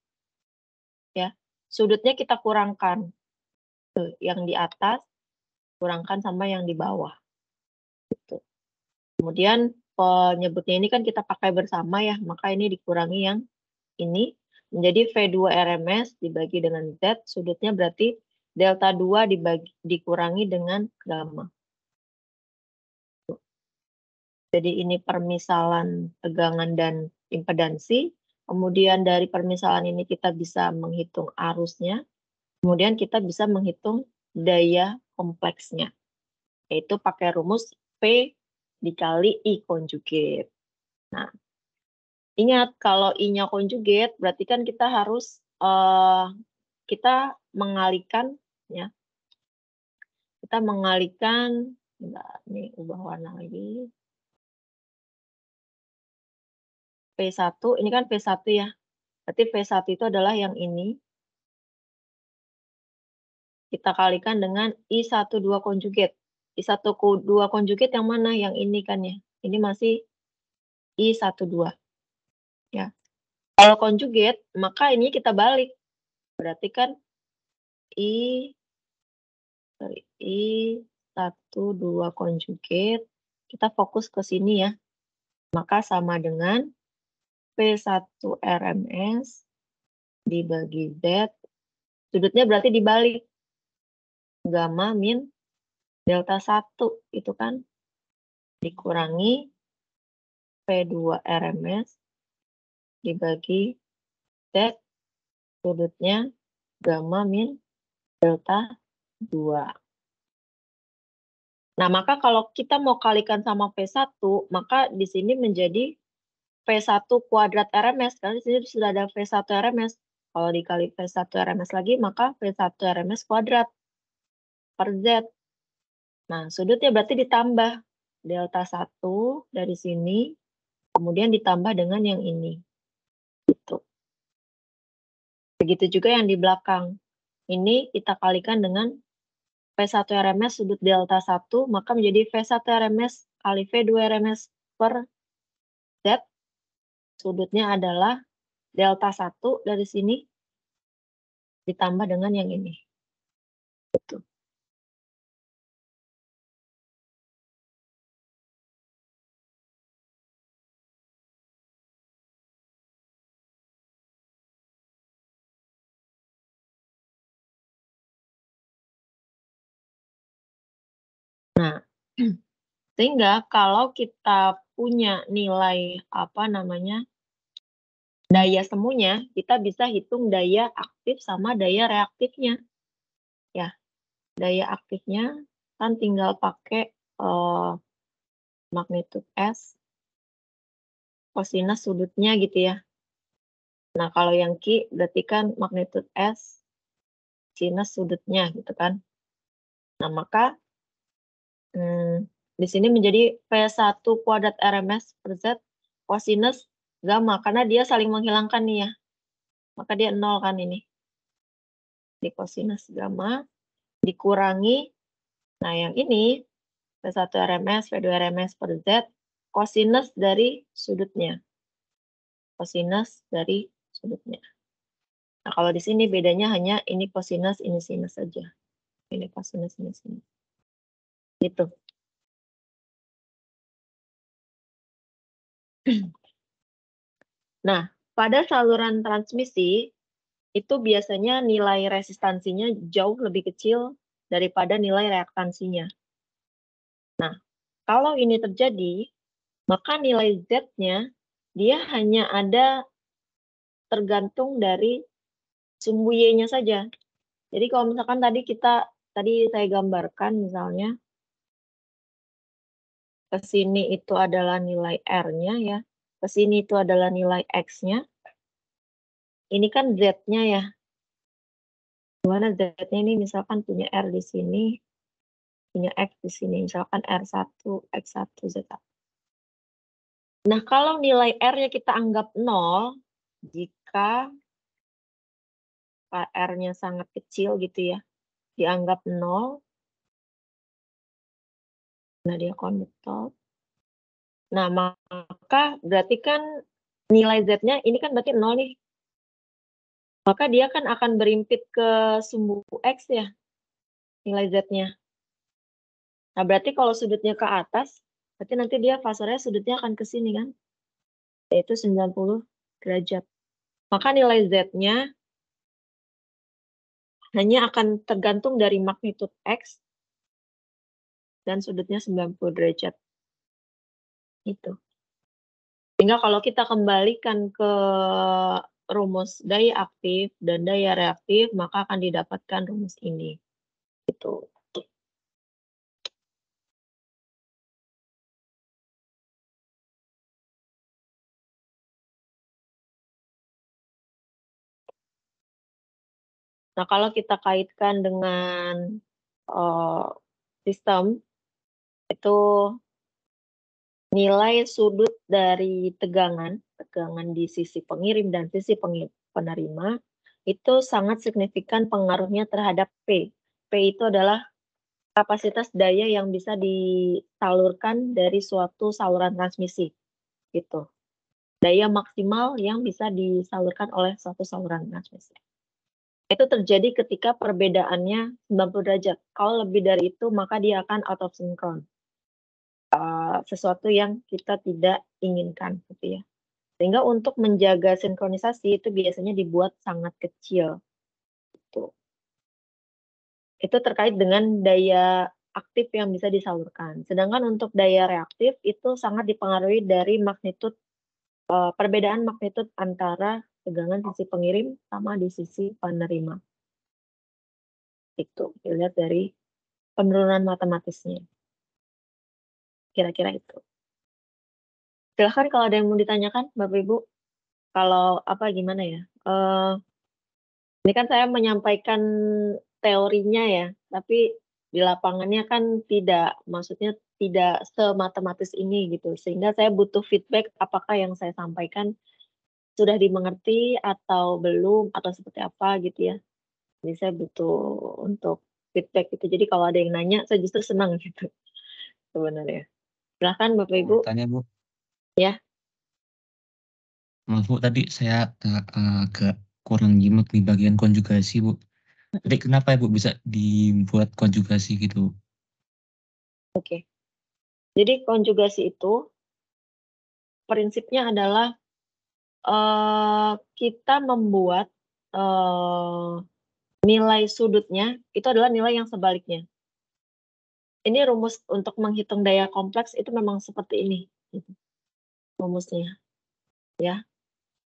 ya. Sudutnya kita kurangkan. Tuh, yang di atas kurangkan sama yang di bawah. Gitu. Kemudian penyebutnya ini kan kita pakai bersama ya, maka ini dikurangi yang ini menjadi V2 RMS dibagi dengan Z, sudutnya berarti delta 2 dikurangi dengan gamma. Jadi ini permisalan tegangan dan impedansi. Kemudian dari permisalan ini kita bisa menghitung arusnya. Kemudian kita bisa menghitung daya kompleksnya. Yaitu pakai rumus P dikali I konjugat. Nah, ingat kalau I-nya konjugat berarti kan kita harus kita mengalihkan ya. Kita mengalihkan, ini ubah warna lagi. P1, ini kan P1 ya. Berarti P1 itu adalah yang ini. Kita kalikan dengan I12 konjugat. I12 konjugat yang mana? Yang ini kan ya. Ini masih I12. Ya. Kalau konjugat, maka ini kita balik. Berarti kan I12 konjugat. Kita fokus ke sini ya. Maka sama dengan P1 RMS dibagi Z. Sudutnya berarti dibalik. Gamma min delta 1 itu kan dikurangi P2 RMS dibagi Z, sudutnya gamma min delta 2. Nah, maka kalau kita mau kalikan sama P1, maka di sini menjadi P1 kuadrat RMS, karena di sini sudah ada V1 RMS. Kalau dikali V1 RMS lagi, maka V1 RMS kuadrat per Z. Nah, sudutnya berarti ditambah delta 1 dari sini, kemudian ditambah dengan yang ini. Gitu. Begitu juga yang di belakang. Ini kita kalikan dengan V1 RMS sudut delta 1, maka menjadi V1 RMS kali V2 RMS per Z. Sudutnya adalah delta 1 dari sini, ditambah dengan yang ini. Gitu. Nah, sehingga kalau kita punya nilai daya semuanya, kita bisa hitung daya aktif sama daya reaktifnya. Ya, daya aktifnya kan tinggal pakai magnitude S kosinus sudutnya gitu ya. Nah, kalau yang Q berarti kan magnitude S sinus sudutnya gitu kan. Nah, maka di sini menjadi V1 kuadrat RMS per Z kosinus gamma, karena dia saling menghilangkan nih ya. Maka dia 0 kan ini. Di kosinus gamma dikurangi, nah yang ini V1 RMS, V2 RMS per Z kosinus dari sudutnya. Kosinus dari sudutnya. Nah, kalau di sini bedanya hanya ini kosinus, ini sinus saja. Ini kosinus, ini sinus. Gitu. Nah, pada saluran transmisi, itu biasanya nilai resistansinya jauh lebih kecil daripada nilai reaktansinya. Nah, kalau ini terjadi, maka nilai Z-nya dia hanya ada tergantung dari sumbu Y-nya saja. Jadi kalau misalkan tadi saya gambarkan misalnya, ke sini itu adalah nilai R-nya ya, ke sini itu adalah nilai X-nya. Ini kan Z-nya ya. Dimana Z-nya ini misalkan punya R di sini, punya X di sini, misalkan R1, X1, Z1. Nah, kalau nilai R-nya kita anggap 0, jika R-nya sangat kecil gitu ya, dianggap 0, nah dia konduktor. Nah, maka berarti kan nilai Z-nya ini kan berarti 0 nih. Maka dia kan akan berimpit ke sumbu X ya, nilai Z-nya. Nah, berarti kalau sudutnya ke atas, berarti nanti dia fasornya sudutnya akan ke sini kan, yaitu 90 derajat. Maka nilai Z-nya hanya akan tergantung dari magnitude X dan sudutnya 90 derajat. Itu. Sehingga kalau kita kembalikan ke rumus daya aktif dan daya reaktif, maka akan didapatkan rumus ini. Gitu. Nah, kalau kita kaitkan dengan sistem, itu nilai sudut dari tegangan di sisi pengirim dan sisi penerima, itu sangat signifikan pengaruhnya terhadap P. P itu adalah kapasitas daya yang bisa disalurkan dari suatu saluran transmisi. Gitu. Daya maksimal yang bisa disalurkan oleh suatu saluran transmisi. Itu terjadi ketika perbedaannya 90 derajat. Kalau lebih dari itu, maka dia akan out of synchron. Sesuatu yang kita tidak inginkan, gitu ya. Sehingga untuk menjaga sinkronisasi itu biasanya dibuat sangat kecil. Gitu. Itu terkait dengan daya aktif yang bisa disalurkan. Sedangkan untuk daya reaktif itu sangat dipengaruhi dari magnitude, perbedaan magnitude antara tegangan sisi pengirim sama di sisi penerima. Itu dilihat dari penurunan matematisnya. Kira-kira itu. Silahkan kalau ada yang mau ditanyakan, Bapak Ibu. Kalau apa gimana ya? Ini kan saya menyampaikan teorinya ya, tapi di lapangannya kan tidak, maksudnya tidak sematematis ini gitu. Sehingga saya butuh feedback apakah yang saya sampaikan sudah dimengerti atau belum atau seperti apa gitu ya. Jadi saya butuh untuk feedback gitu. Jadi kalau ada yang nanya, saya justru senang gitu sebenarnya. Silahkan Bapak Ibu. Tanya Bu. Ya. Maaf Bu, tadi saya agak kurang nyimak di bagian konjugasi Bu. Jadi kenapa ya Bu bisa dibuat konjugasi gitu? Oke. Jadi konjugasi itu prinsipnya adalah kita membuat nilai sudutnya itu adalah nilai yang sebaliknya. Ini rumus untuk menghitung daya kompleks itu memang seperti ini, gitu, rumusnya, ya.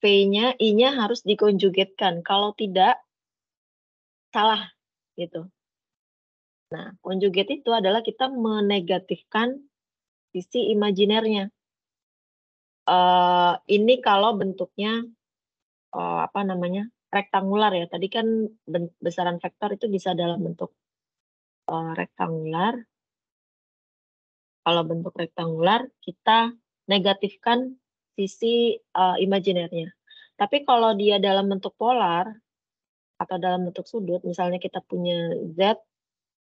P-nya, I-nya harus dikonjugatkan, kalau tidak, salah, gitu. Nah, konjugat itu adalah kita menegatifkan sisi imajinernya. Ini kalau bentuknya, rektangular ya, tadi kan besaran vektor itu bisa dalam bentuk rektangular. Kalau bentuk rektangular, kita negatifkan sisi imajinernya. Tapi kalau dia dalam bentuk polar, atau dalam bentuk sudut, misalnya kita punya Z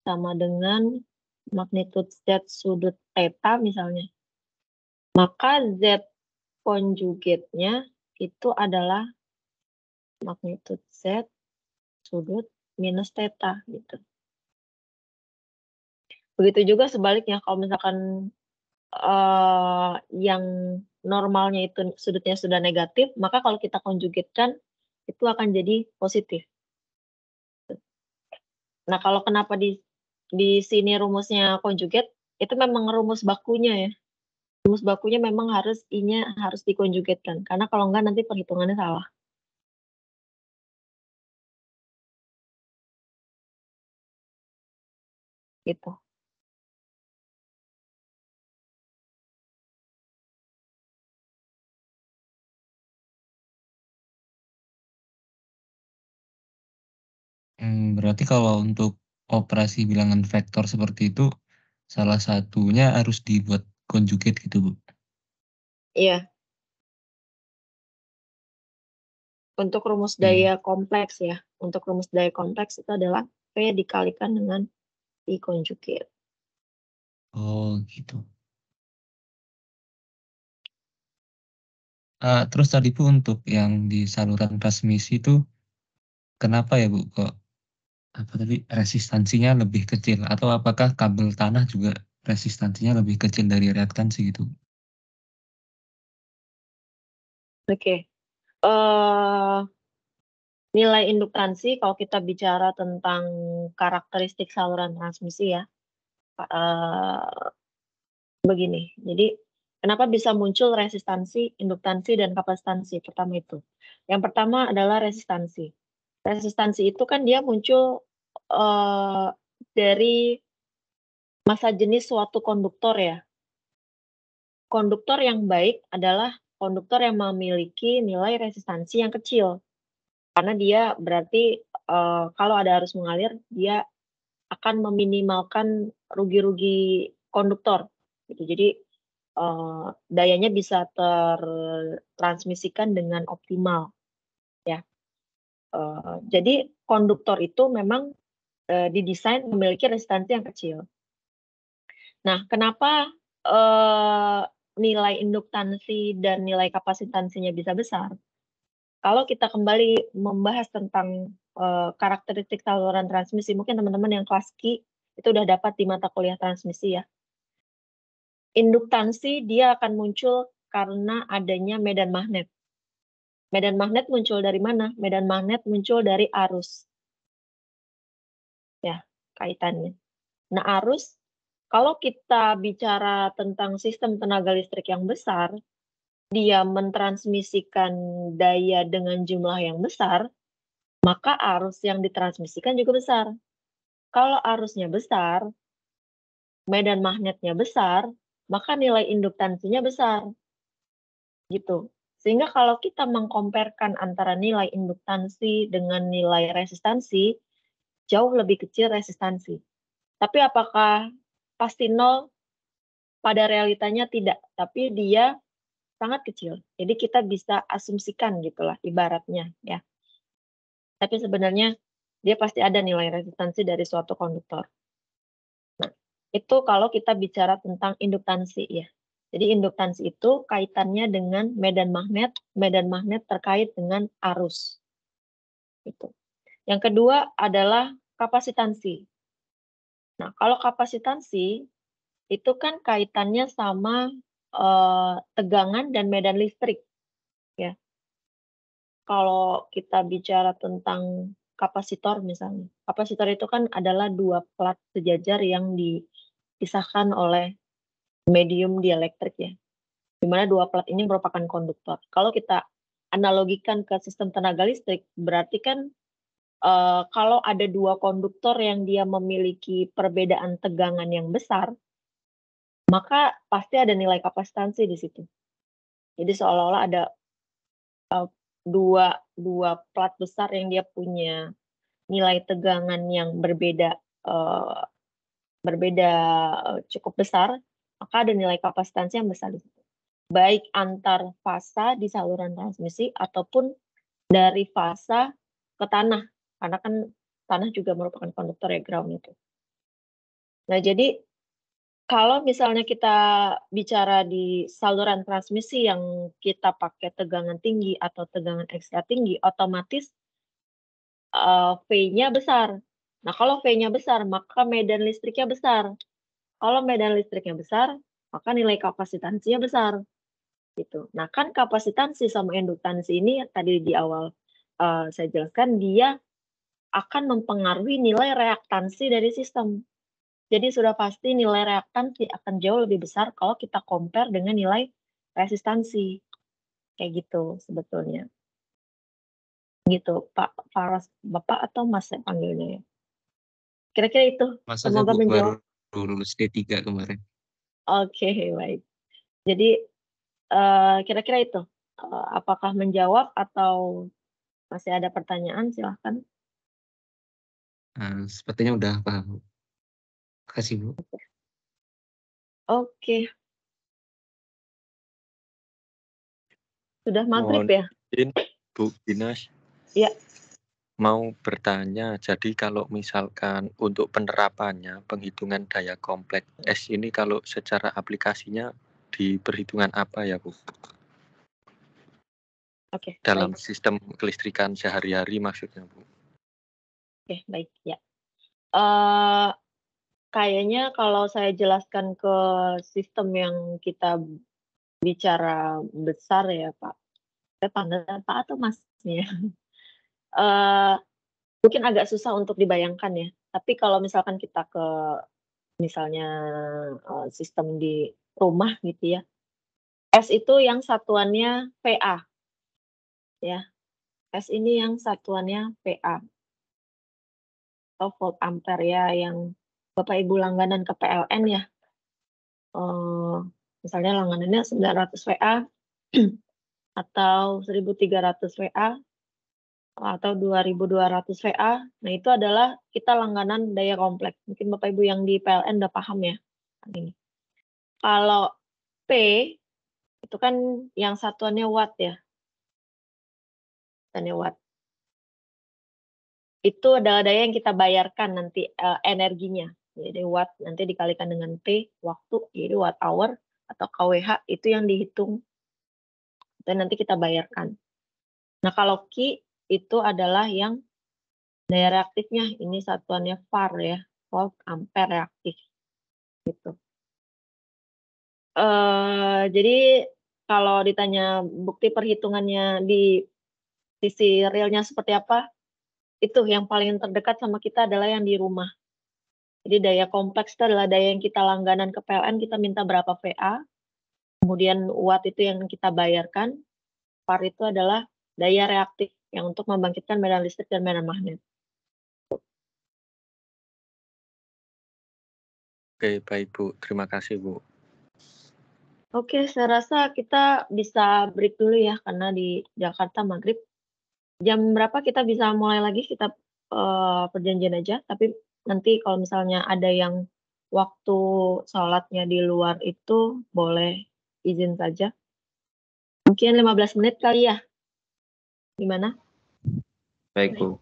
sama dengan magnitude Z sudut theta misalnya, maka Z konjugatnya itu adalah magnitude Z sudut minus theta gitu. Begitu juga sebaliknya, kalau misalkan yang normalnya itu sudutnya sudah negatif, maka kalau kita konjugatkan itu akan jadi positif. Nah, kalau kenapa di sini rumusnya konjugat, itu memang rumus bakunya ya. Rumus bakunya memang harus I-nya harus dikonjugatkan, karena kalau enggak nanti perhitungannya salah. Gitu. Berarti kalau untuk operasi bilangan vektor seperti itu, salah satunya harus dibuat conjugate gitu, Bu? Iya. Untuk rumus Oke. daya kompleks ya. Untuk rumus daya kompleks itu adalah P dikalikan dengan I konjugate. Oh, gitu. Terus tadi Bu, untuk yang di saluran transmisi itu, kenapa ya Bu, kok apa tadi resistansinya lebih kecil? Atau apakah kabel tanah juga resistansinya lebih kecil dari reaktansi gitu? Oke. Nilai induktansi kalau kita bicara tentang karakteristik saluran transmisi ya, begini. Jadi kenapa bisa muncul resistansi, induktansi, dan kapasitansi? Pertama itu. Yang pertama adalah resistansi. Resistansi itu kan dia muncul dari massa jenis suatu konduktor ya. Konduktor yang baik adalah konduktor yang memiliki nilai resistansi yang kecil. Karena dia berarti kalau ada arus mengalir, dia akan meminimalkan rugi-rugi konduktor. Gitu. Jadi dayanya bisa tertransmisikan dengan optimal. Ya. Jadi konduktor itu memang didesain memiliki resistansi yang kecil. Nah, kenapa nilai induktansi dan nilai kapasitansinya bisa besar? Kalau kita kembali membahas tentang karakteristik saluran transmisi, mungkin teman-teman yang kelas Q itu udah dapat di mata kuliah transmisi ya. Induktansi dia akan muncul karena adanya medan magnet. Medan magnet muncul dari mana? Medan magnet muncul dari arus. Ya, kaitannya. Nah, arus, kalau kita bicara tentang sistem tenaga listrik yang besar, dia mentransmisikan daya dengan jumlah yang besar, maka arus yang ditransmisikan juga besar. Kalau arusnya besar, medan magnetnya besar, maka nilai induktansinya besar. Gitu. Sehingga kalau kita mengkomparkan antara nilai induktansi dengan nilai resistansi, jauh lebih kecil resistansi. Tapi apakah pasti nol? Pada realitanya tidak, tapi dia sangat kecil. Jadi kita bisa asumsikan gitulah ibaratnya ya. Tapi sebenarnya dia pasti ada nilai resistansi dari suatu konduktor. Nah, itu kalau kita bicara tentang induktansi ya. Jadi induktansi itu kaitannya dengan medan magnet terkait dengan arus. Gitu. Yang kedua adalah kapasitansi. Nah, kalau kapasitansi itu kan kaitannya sama tegangan dan medan listrik ya. Kalau kita bicara tentang kapasitor misalnya, kapasitor itu kan adalah 2 plat sejajar yang dipisahkan oleh medium dielektrik ya, di mana 2 plat ini merupakan konduktor. Kalau kita analogikan ke sistem tenaga listrik, berarti kan kalau ada 2 konduktor yang dia memiliki perbedaan tegangan yang besar, maka pasti ada nilai kapasitansi di situ. Jadi seolah-olah ada dua plat besar yang dia punya nilai tegangan yang berbeda cukup besar, maka ada nilai kapasitansi yang besar di situ. Baik antar fasa di saluran transmisi ataupun dari fasa ke tanah, karena kan tanah juga merupakan konduktor ya, ground itu. Nah, jadi kalau misalnya kita bicara di saluran transmisi yang kita pakai tegangan tinggi atau tegangan ekstra tinggi, otomatis V-nya besar. Nah, kalau V-nya besar, maka medan listriknya besar. Kalau medan listriknya besar, maka nilai kapasitansinya besar. Gitu. Nah, kan kapasitansi sama induktansi ini tadi di awal saya jelaskan dia akan mempengaruhi nilai reaktansi dari sistem. Jadi sudah pasti nilai reaktansi akan jauh lebih besar kalau kita compare dengan nilai resistansi. Kayak gitu sebetulnya. Gitu, Pak Faras, Bapak atau Mas saya panggilnya ya? Kira-kira itu, Masa semoga saya menjawab. baru lulus D3 kemarin. Oke, baik. Jadi kira-kira itu, apakah menjawab atau masih ada pertanyaan? Silahkan. Sepertinya udah paham. Kasih Bu. Oke. Sudah maghrib Mohon ya? izin, Bu Dinas. Iya. Mau bertanya, jadi kalau misalkan untuk penerapannya penghitungan daya kompleks S ini kalau secara aplikasinya di perhitungan apa ya Bu? Oke, Dalam baik. sistem kelistrikan sehari-hari maksudnya Bu. Oke, baik ya. Kayaknya kalau saya jelaskan ke sistem yang kita bicara besar ya Pak, saya panggil Pak atau Mas ya? Mungkin agak susah untuk dibayangkan ya, tapi kalau misalkan kita ke misalnya, sistem di rumah gitu ya, S itu yang satuannya VA ya, S ini yang satuannya VA atau volt ampere ya, yang Bapak Ibu langganan ke PLN ya, misalnya langganannya 900 VA atau 1300 VA atau 2200 VA. Nah, itu adalah kita langganan daya kompleks. Mungkin Bapak Ibu yang di PLN udah paham ya, ini. Kalau P itu kan yang satuannya watt ya. Satuannya watt. Itu adalah daya yang kita bayarkan nanti, energinya. Jadi watt nanti dikalikan dengan T, waktu, jadi watt hour atau kWh itu yang dihitung dan nanti kita bayarkan. Nah, kalau Q itu adalah yang daya reaktifnya, ini satuannya var ya, volt ampere reaktif, gitu. Jadi kalau ditanya bukti perhitungannya di sisi realnya seperti apa, itu yang paling terdekat sama kita adalah yang di rumah. Jadi daya kompleks itu adalah daya yang kita langganan ke PLN, kita minta berapa VA, kemudian watt itu yang kita bayarkan, var itu adalah daya reaktif yang untuk membangkitkan medan listrik dan medan magnet. Oke, baik Bu. Terima kasih Bu. Oke, saya rasa kita bisa break dulu ya, karena di Jakarta maghrib. Jam berapa kita bisa mulai lagi, kita perjanjian aja, tapi nanti kalau misalnya ada yang waktu sholatnya di luar itu boleh izin saja. Mungkin 15 menit kali ya? Gimana? Baik Bu.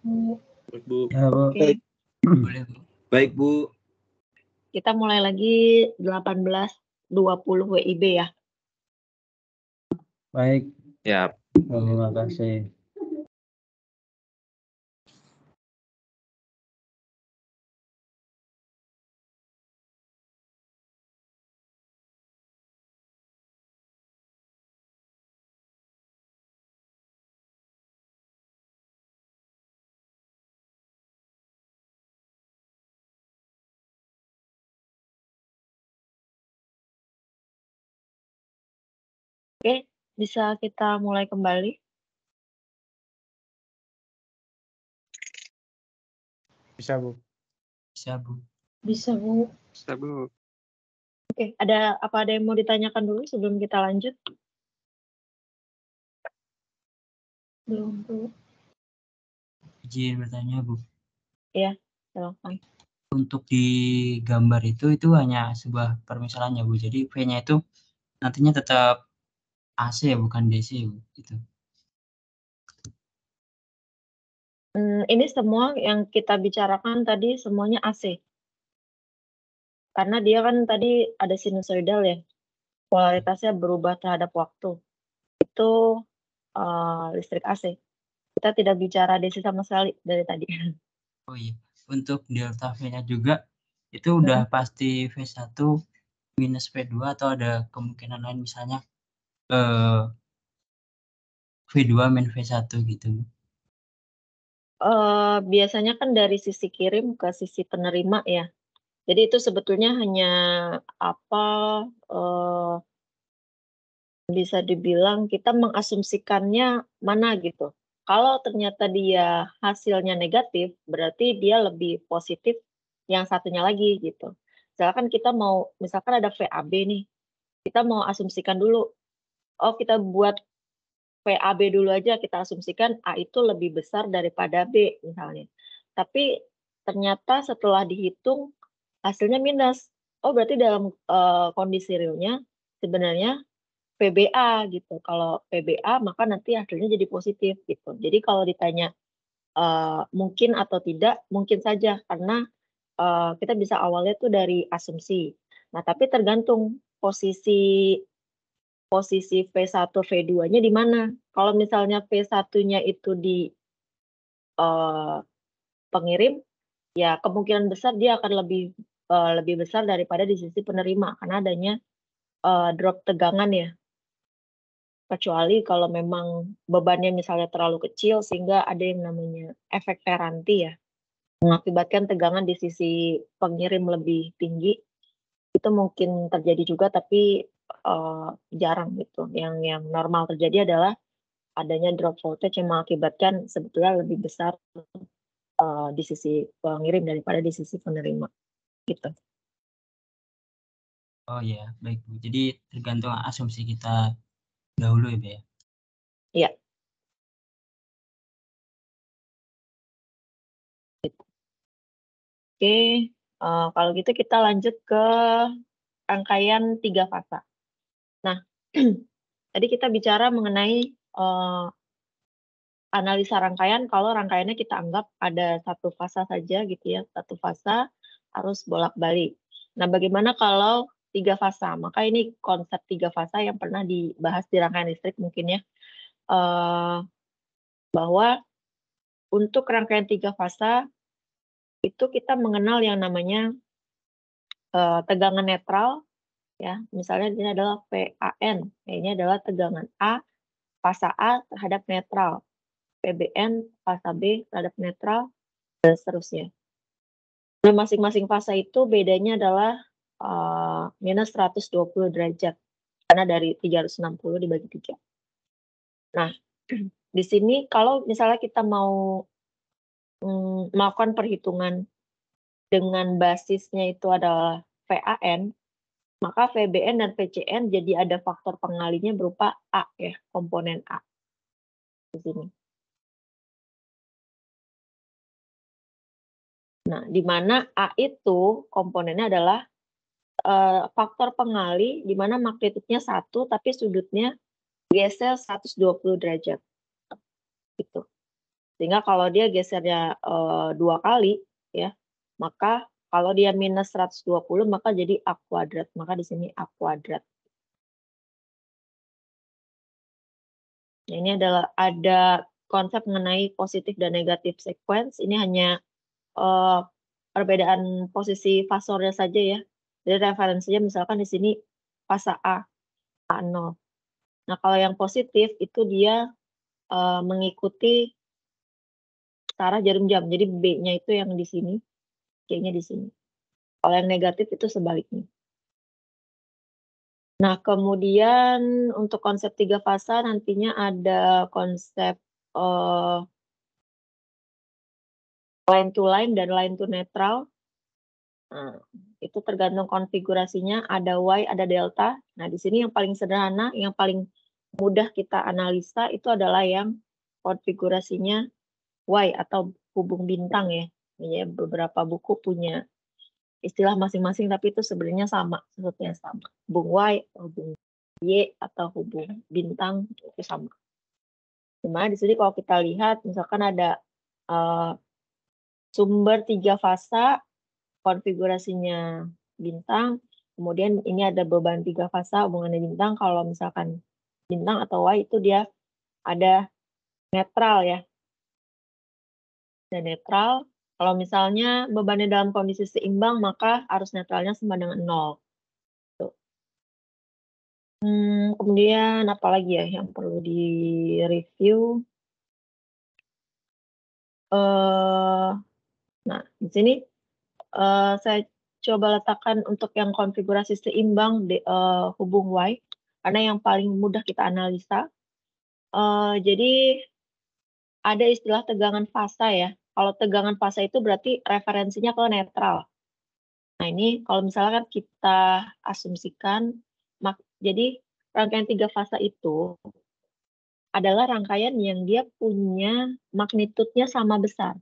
Baik Bu. Ya, Bu. Oke. Boleh Bu. Baik Bu. Kita mulai lagi 18.20 WIB ya. Baik. Ya. Terima kasih. Oke, bisa kita mulai kembali? Bisa Bu. Bisa Bu. Bisa, Bu. Bisa Bu. Oke, ada yang mau ditanyakan dulu sebelum kita lanjut? Belum, Bu. Izin bertanya Bu. Iya, silakan. Untuk di gambar itu hanya sebuah permisalannya Bu. Jadi V-nya itu nantinya tetap AC ya, bukan DC Bu. Gitu. Ini semua yang kita bicarakan tadi semuanya AC. Karena dia kan tadi ada sinusoidal ya, polaritasnya berubah terhadap waktu. Itu listrik AC. Kita tidak bicara DC sama sekali dari tadi. Oh iya, untuk delta V-nya juga itu udah pasti V1 minus V2 atau ada kemungkinan lain misalnya V2 min V1 gitu? Biasanya kan dari sisi kirim ke sisi penerima ya. Jadi itu sebetulnya hanya apa, bisa dibilang kita mengasumsikannya mana gitu. Kalau ternyata dia hasilnya negatif, berarti dia lebih positif yang satunya lagi gitu. Misalkan ada VAB nih, kita mau asumsikan dulu, oh kita buat VAB dulu aja, kita asumsikan A itu lebih besar daripada B misalnya. Tapi ternyata setelah dihitung hasilnya minus. Oh berarti dalam kondisi realnya sebenarnya PBA gitu. Kalau PBA maka nanti hasilnya jadi positif gitu. Jadi kalau ditanya mungkin atau tidak, mungkin saja karena kita bisa awalnya tuh dari asumsi. Nah tapi tergantung posisi V1, V2-nya di mana. Kalau misalnya V1-nya itu di pengirim, ya kemungkinan besar dia akan lebih besar daripada di sisi penerima karena adanya drop tegangan ya. Kecuali kalau memang bebannya misalnya terlalu kecil sehingga ada yang namanya efek Ferranti ya, mengakibatkan tegangan di sisi pengirim lebih tinggi. Itu mungkin terjadi juga tapi jarang gitu. Yang normal terjadi adalah adanya drop voltage yang mengakibatkan sebetulnya lebih besar di sisi pengirim daripada di sisi penerima gitu. Oh ya, baik Bu. Jadi tergantung asumsi kita dahulu ya Bu ya. Iya. Oke, kalau gitu kita lanjut ke rangkaian 3 fasa. Nah, tadi kita bicara mengenai analisa rangkaian kalau rangkaiannya kita anggap ada satu fasa saja gitu ya, satu fasa harus bolak-balik. Nah, bagaimana kalau 3 fasa? Maka ini konsep 3 fasa yang pernah dibahas di rangkaian listrik mungkin ya, bahwa untuk rangkaian 3 fasa itu kita mengenal yang namanya tegangan netral ya, misalnya ini adalah PAN, ini adalah tegangan A, fasa A terhadap netral, PBN, fasa B terhadap netral, dan seterusnya. Nah, masing-masing fasa itu bedanya adalah minus 120 derajat, karena dari 360 dibagi 3. Nah, di sini kalau misalnya kita mau melakukan perhitungan dengan basisnya itu adalah VAN, maka VBN dan VCN jadi ada faktor pengalinya berupa A ya, komponen A di sini. Nah, di mana A itu komponennya adalah faktor pengali di mana magnitudnya 1 tapi sudutnya geser 120 derajat. Gitu. Sehingga kalau dia gesernya 2 kali ya, maka kalau dia minus 120 maka jadi A kuadrat. Maka di sini A kuadrat. Nah, ini adalah ada konsep mengenai positif dan negatif sequence. Ini hanya perbedaan posisi fasornya saja ya. Jadi referensinya misalkan di sini fasa A, A0. Nah, kalau yang positif itu dia mengikuti arah jarum jam. Jadi B-nya itu yang di sini, C-nya di sini. Kalau yang negatif itu sebaliknya. Nah, kemudian untuk konsep 3 fasa nantinya ada konsep line to line dan line to neutral. Nah, itu tergantung konfigurasinya, ada Y, ada delta. Nah, di sini yang paling sederhana, yang paling mudah kita analisa itu adalah yang konfigurasinya Y atau hubung bintang ya. Ya, beberapa buku punya istilah masing-masing tapi itu sebenarnya sama, sebetulnya sama. Hubung Y, hubung Y atau hubung bintang itu sama. Cuma di sini kalau kita lihat misalkan ada sumber 3 fasa, konfigurasinya bintang, kemudian ini ada beban 3 fasa hubungannya bintang, kalau misalkan bintang atau Y itu dia ada netral ya. Dan netral, kalau misalnya bebannya dalam kondisi seimbang maka arus netralnya sama dengan 0. Tuh. Kemudian apalagi ya yang perlu direview? Nah, di sini saya coba letakkan untuk yang konfigurasi seimbang hubung Y, karena yang paling mudah kita analisa. Jadi ada istilah tegangan fasa ya. Kalau tegangan fasa itu berarti referensinya ke netral. Nah ini kalau misalkan kita asumsikan, jadi rangkaian 3 fasa itu adalah rangkaian yang dia punya magnitudenya sama besar.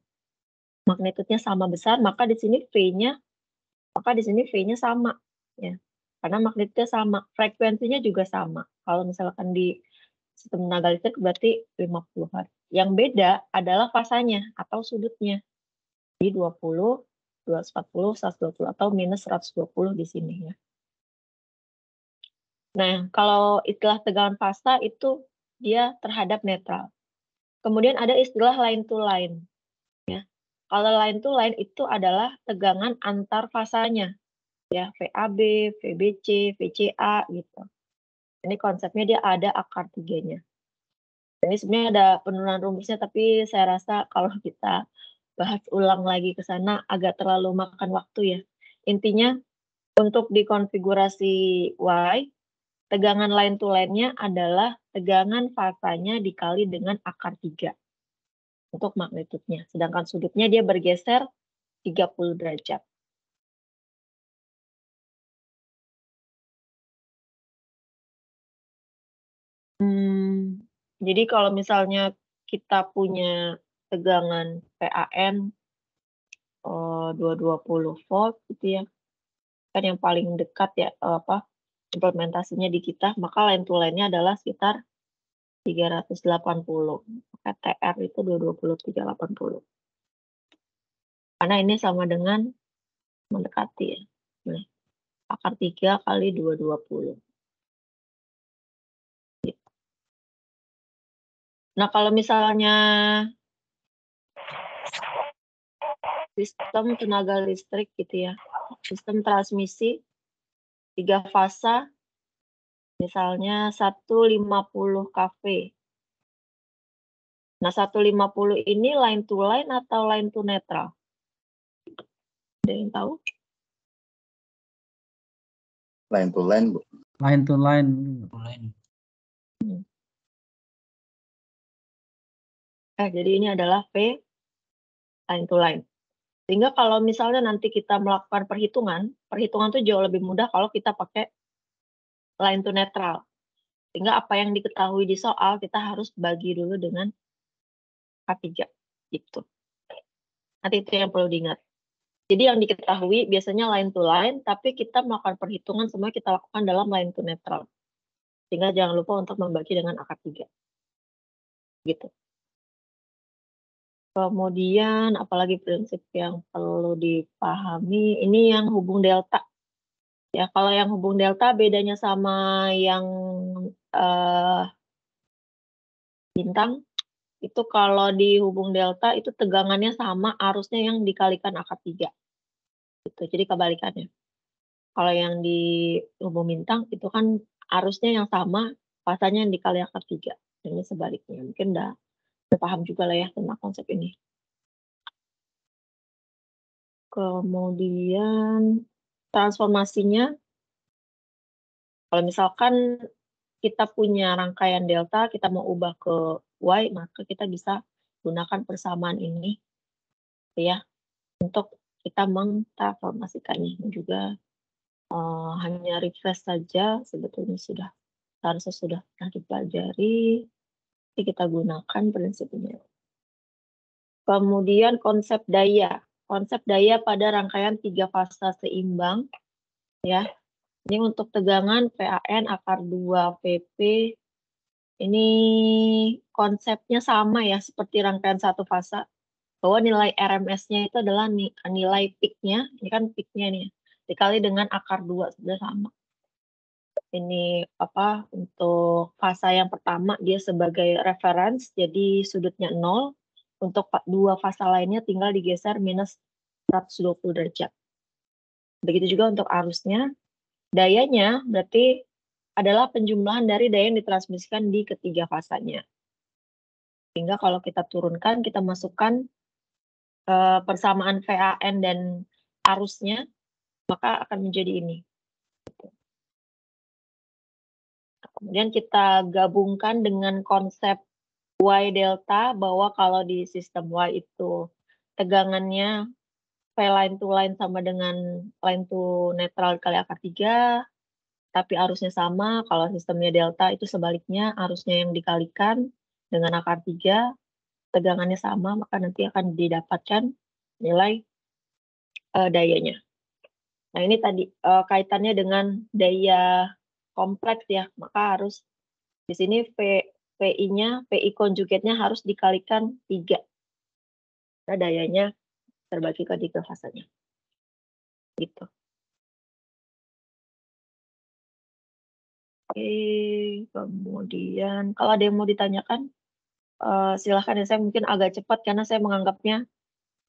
Magnitudenya sama besar, maka di sini V-nya sama ya. Karena magnitudenya sama, frekuensinya juga sama. Kalau misalkan di sistem tenaga listrik berarti 50 Hz. Yang beda adalah fasanya atau sudutnya. Di 20, 240, 120 atau minus 120 di sini ya. Nah, kalau istilah tegangan fasa itu dia terhadap netral. Kemudian ada istilah line to line ya. Kalau line to line itu adalah tegangan antar fasanya ya, VAB, VBC, VCA gitu. Ini konsepnya dia ada akar 3-nya. Ini sebenarnya ada penurunan rumusnya, tapi saya rasa kalau kita bahas ulang lagi ke sana agak terlalu makan waktu ya. Intinya untuk dikonfigurasi Y, tegangan line to line-nya adalah tegangan fasanya dikali dengan akar 3 untuk magnitudenya. Sedangkan sudutnya dia bergeser 30 derajat. Jadi kalau misalnya kita punya tegangan PAN 220 volt gitu ya, kan yang paling dekat ya implementasinya di kita, maka line to line-nya adalah sekitar 380. Maka TR itu 220 380. Karena ini sama dengan mendekati ya. Nah, akar 3 kali 220. Nah, kalau misalnya sistem tenaga listrik gitu ya, sistem transmisi 3 fasa, misalnya 150 kV. Nah, 150 ini line to line atau line to netral? Ada yang tahu? Line to line, Bu. Line to line. Jadi ini adalah V line to line. Sehingga kalau misalnya nanti kita melakukan perhitungan tuh jauh lebih mudah kalau kita pakai line to netral. Sehingga apa yang diketahui di soal kita harus bagi dulu dengan K3 gitu. Nanti itu yang perlu diingat. Jadi yang diketahui biasanya line to line, tapi kita melakukan perhitungan semua kita lakukan dalam line to netral. Sehingga jangan lupa untuk membagi dengan akar 3. Gitu. Kemudian apalagi prinsip yang perlu dipahami, ini yang hubung delta. Ya, kalau yang hubung delta bedanya sama yang bintang, itu kalau di hubung delta itu tegangannya sama, arusnya yang dikalikan akar 3. Gitu, jadi kebalikannya. Kalau yang di hubung bintang itu kan arusnya yang sama, fasanya yang dikali akar 3. Ini sebaliknya. Mungkin udah paham juga lah ya tentang konsep ini. Kemudian transformasinya, kalau misalkan kita punya rangkaian delta, kita mau ubah ke Y, maka kita bisa gunakan persamaan ini ya untuk kita mengtransformasikannya. Juga hanya refresh saja, sebetulnya harusnya sudah pernah dipelajari. Jadi kita gunakan prinsipnya. Kemudian konsep daya pada rangkaian 3 fasa seimbang ya. Ini untuk tegangan PAN akar 2 PP. Ini konsepnya sama ya seperti rangkaian 1 fasa. Bahwa nilai RMS-nya itu adalah nilai peak-nya, ini kan peak-nya nih, dikali dengan akar 2 sudah sama. Ini untuk fasa yang pertama dia sebagai reference, jadi sudutnya 0. Untuk 2 fasa lainnya tinggal digeser minus 120 derajat. Begitu juga untuk arusnya. Dayanya berarti adalah penjumlahan dari daya yang ditransmisikan di ketiga fasanya. Sehingga kalau kita turunkan, kita masukkan persamaan VAN dan arusnya, maka akan menjadi ini. Kemudian kita gabungkan dengan konsep Y delta, bahwa kalau di sistem Y itu tegangannya V line to line sama dengan line to netral dikali akar 3, tapi arusnya sama. Kalau sistemnya delta itu sebaliknya, arusnya yang dikalikan dengan akar 3, tegangannya sama, maka nanti akan didapatkan nilai dayanya. Nah, ini tadi kaitannya dengan daya kompleks ya, maka harus di sini PI-nya, PI konjugatnya harus dikalikan 3. Nah, dayanya terbagi ke 3 fasanya. Gitu. Oke, kemudian kalau ada yang mau ditanyakan, silahkan ya. Saya mungkin agak cepat karena saya menganggapnya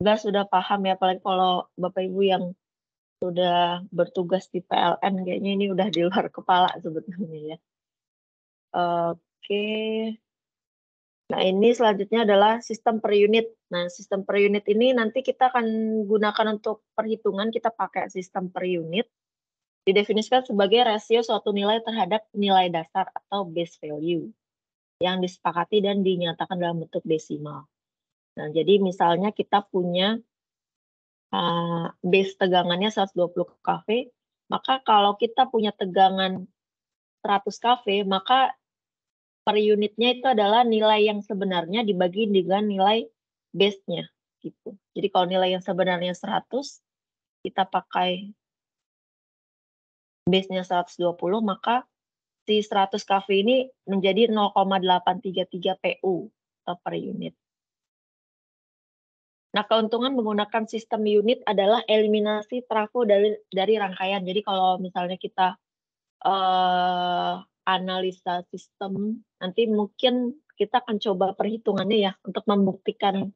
sudah paham ya, apalagi kalau Bapak Ibu yang sudah bertugas di PLN, kayaknya ini udah di luar kepala sebetulnya ya. Oke. Nah, ini selanjutnya adalah sistem per unit. Nah, sistem per unit ini nanti kita akan gunakan untuk perhitungan, kita pakai sistem per unit. Didefinisikan sebagai rasio suatu nilai terhadap nilai dasar atau base value yang disepakati dan dinyatakan dalam bentuk desimal. Nah, jadi misalnya kita punya base tegangannya 120 kV, maka kalau kita punya tegangan 100 kV, maka per unitnya itu adalah nilai yang sebenarnya dibagi dengan nilai base-nya gitu. Jadi kalau nilai yang sebenarnya 100, kita pakai base-nya 120, maka si 100 kV ini menjadi 0,833 PU per unit. Nah, keuntungan menggunakan sistem unit adalah eliminasi trafo dari rangkaian. Jadi kalau misalnya kita analisa sistem, nanti mungkin kita akan coba perhitungannya ya untuk membuktikan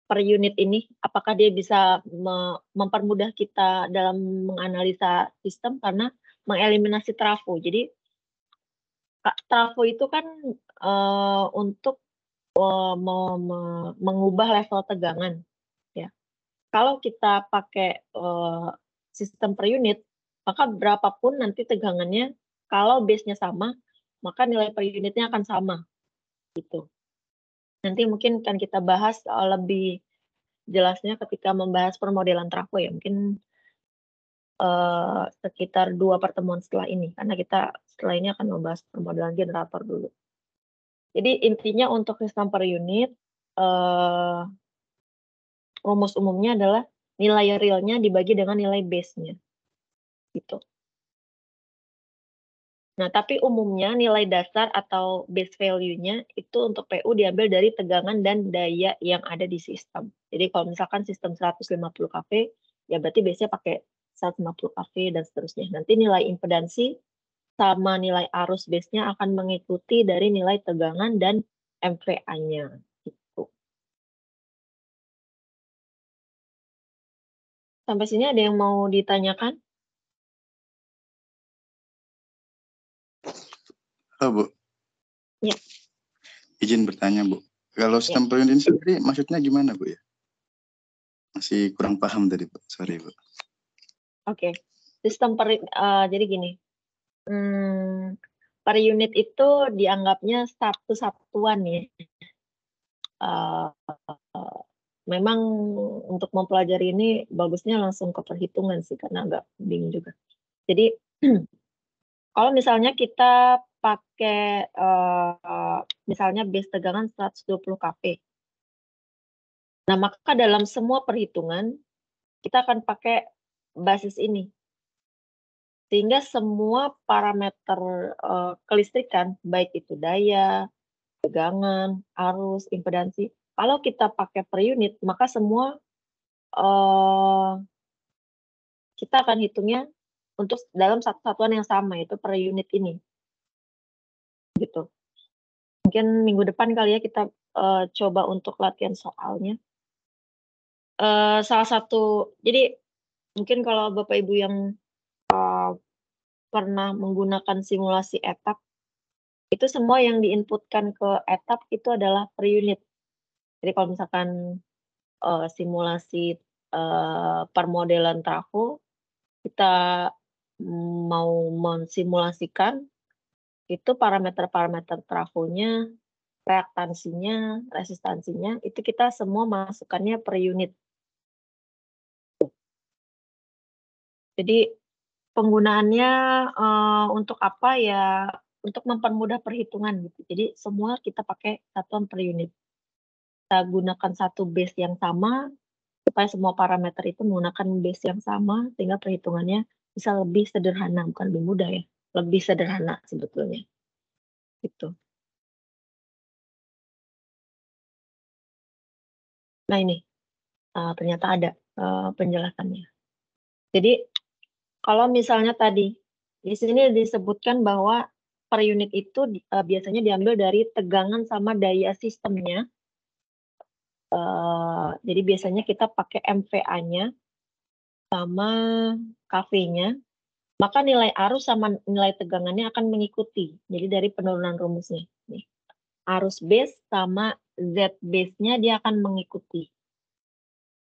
per unit ini apakah dia bisa mempermudah kita dalam menganalisa sistem karena mengeliminasi trafo. Jadi trafo itu kan untuk mengubah level tegangan ya. Kalau kita pakai sistem per unit, maka berapapun nanti tegangannya, kalau base-nya sama, maka nilai per unitnya akan sama gitu. Nanti mungkin akan kita bahas lebih jelasnya ketika membahas permodelan trafo ya, mungkin sekitar 2 pertemuan setelah ini, karena kita setelah ini akan membahas permodelan generator dulu. Jadi intinya untuk sistem per unit, rumus umumnya adalah nilai realnya dibagi dengan nilai base-nya. Gitu. Nah, tapi umumnya nilai dasar atau base value-nya itu untuk PU diambil dari tegangan dan daya yang ada di sistem. Jadi kalau misalkan sistem 150 kV, ya berarti base-nya pakai 150 kV dan seterusnya. Nanti nilai impedansi sama nilai arus base-nya akan mengikuti dari nilai tegangan dan MVA-nya. Gitu. Sampai sini ada yang mau ditanyakan? Halo, Bu. Ya. Izin bertanya, Bu. Kalau sistem per unit sendiri maksudnya gimana, Bu ya? Masih kurang paham tadi, Bu. Sorry, Bu. Oke. Sistem jadi gini. Per unit itu dianggapnya satu satuan ya. Memang untuk mempelajari ini bagusnya langsung ke perhitungan sih, karena agak bingung juga. Jadi kalau misalnya kita pakai misalnya base tegangan 120 kV. Nah, maka dalam semua perhitungan kita akan pakai basis ini. Sehingga semua parameter kelistrikan, baik itu daya, tegangan, arus, impedansi, kalau kita pakai per unit, maka semua kita akan hitungnya untuk dalam satu satuan yang sama, yaitu per unit ini. Gitu. Mungkin minggu depan kali ya kita coba untuk latihan soalnya. Salah satu, jadi mungkin kalau Bapak Ibu yang pernah menggunakan simulasi etap, itu semua yang diinputkan ke etap itu adalah per unit. Jadi kalau misalkan simulasi permodelan trafo, kita mau mensimulasikan itu parameter-parameter trafonya, reaktansinya, resistansinya, itu kita semua masukkannya per unit. Jadi penggunaannya untuk apa ya? Untuk mempermudah perhitungan gitu. Jadi semua kita pakai satuan per unit. Kita gunakan satu base yang sama supaya semua parameter itu menggunakan base yang sama sehingga perhitungannya bisa lebih sederhana, bukan lebih mudah ya, lebih sederhana sebetulnya. Gitu. Nah ini ternyata ada penjelasannya. Jadi kalau misalnya tadi di sini disebutkan bahwa per unit itu biasanya diambil dari tegangan sama daya sistemnya. Jadi biasanya kita pakai MVA-nya sama KV-nya, maka nilai arus sama nilai tegangannya akan mengikuti. Jadi dari penurunan rumusnya. Nih. Arus base sama Z base-nya dia akan mengikuti.